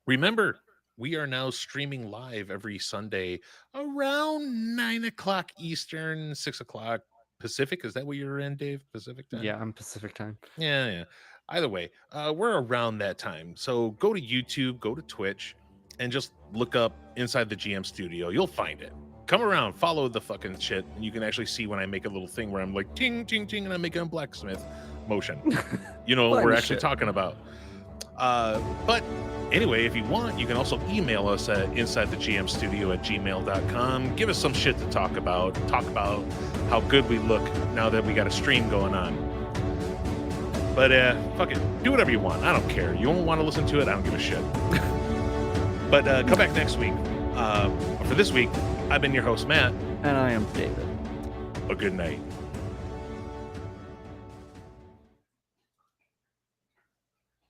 Remember, we are now streaming live every Sunday around 9 o'clock Eastern, 6 o'clock Pacific. Is that what you're in, Dave? Pacific time? Yeah, I'm Pacific time. Yeah. Either way, we're around that time. So go to YouTube, go to Twitch, and just look up Inside the GM Studio. You'll find it. Come around, follow the fucking shit, and you can actually see when I make a little thing where I'm like ting, ting, ting, and I'm making a blacksmith motion. You know what we're actually talking about. But anyway, if you want, you can also email us at insidethegmstudio@gmail.com. Give us some shit to talk about. Talk about how good we look now that we got a stream going on. But fuck it. Do whatever you want. I don't care. You won't want to listen to it. I don't give a shit. But come back next week. For this week, I've been your host, Matt. And I am David. A good night.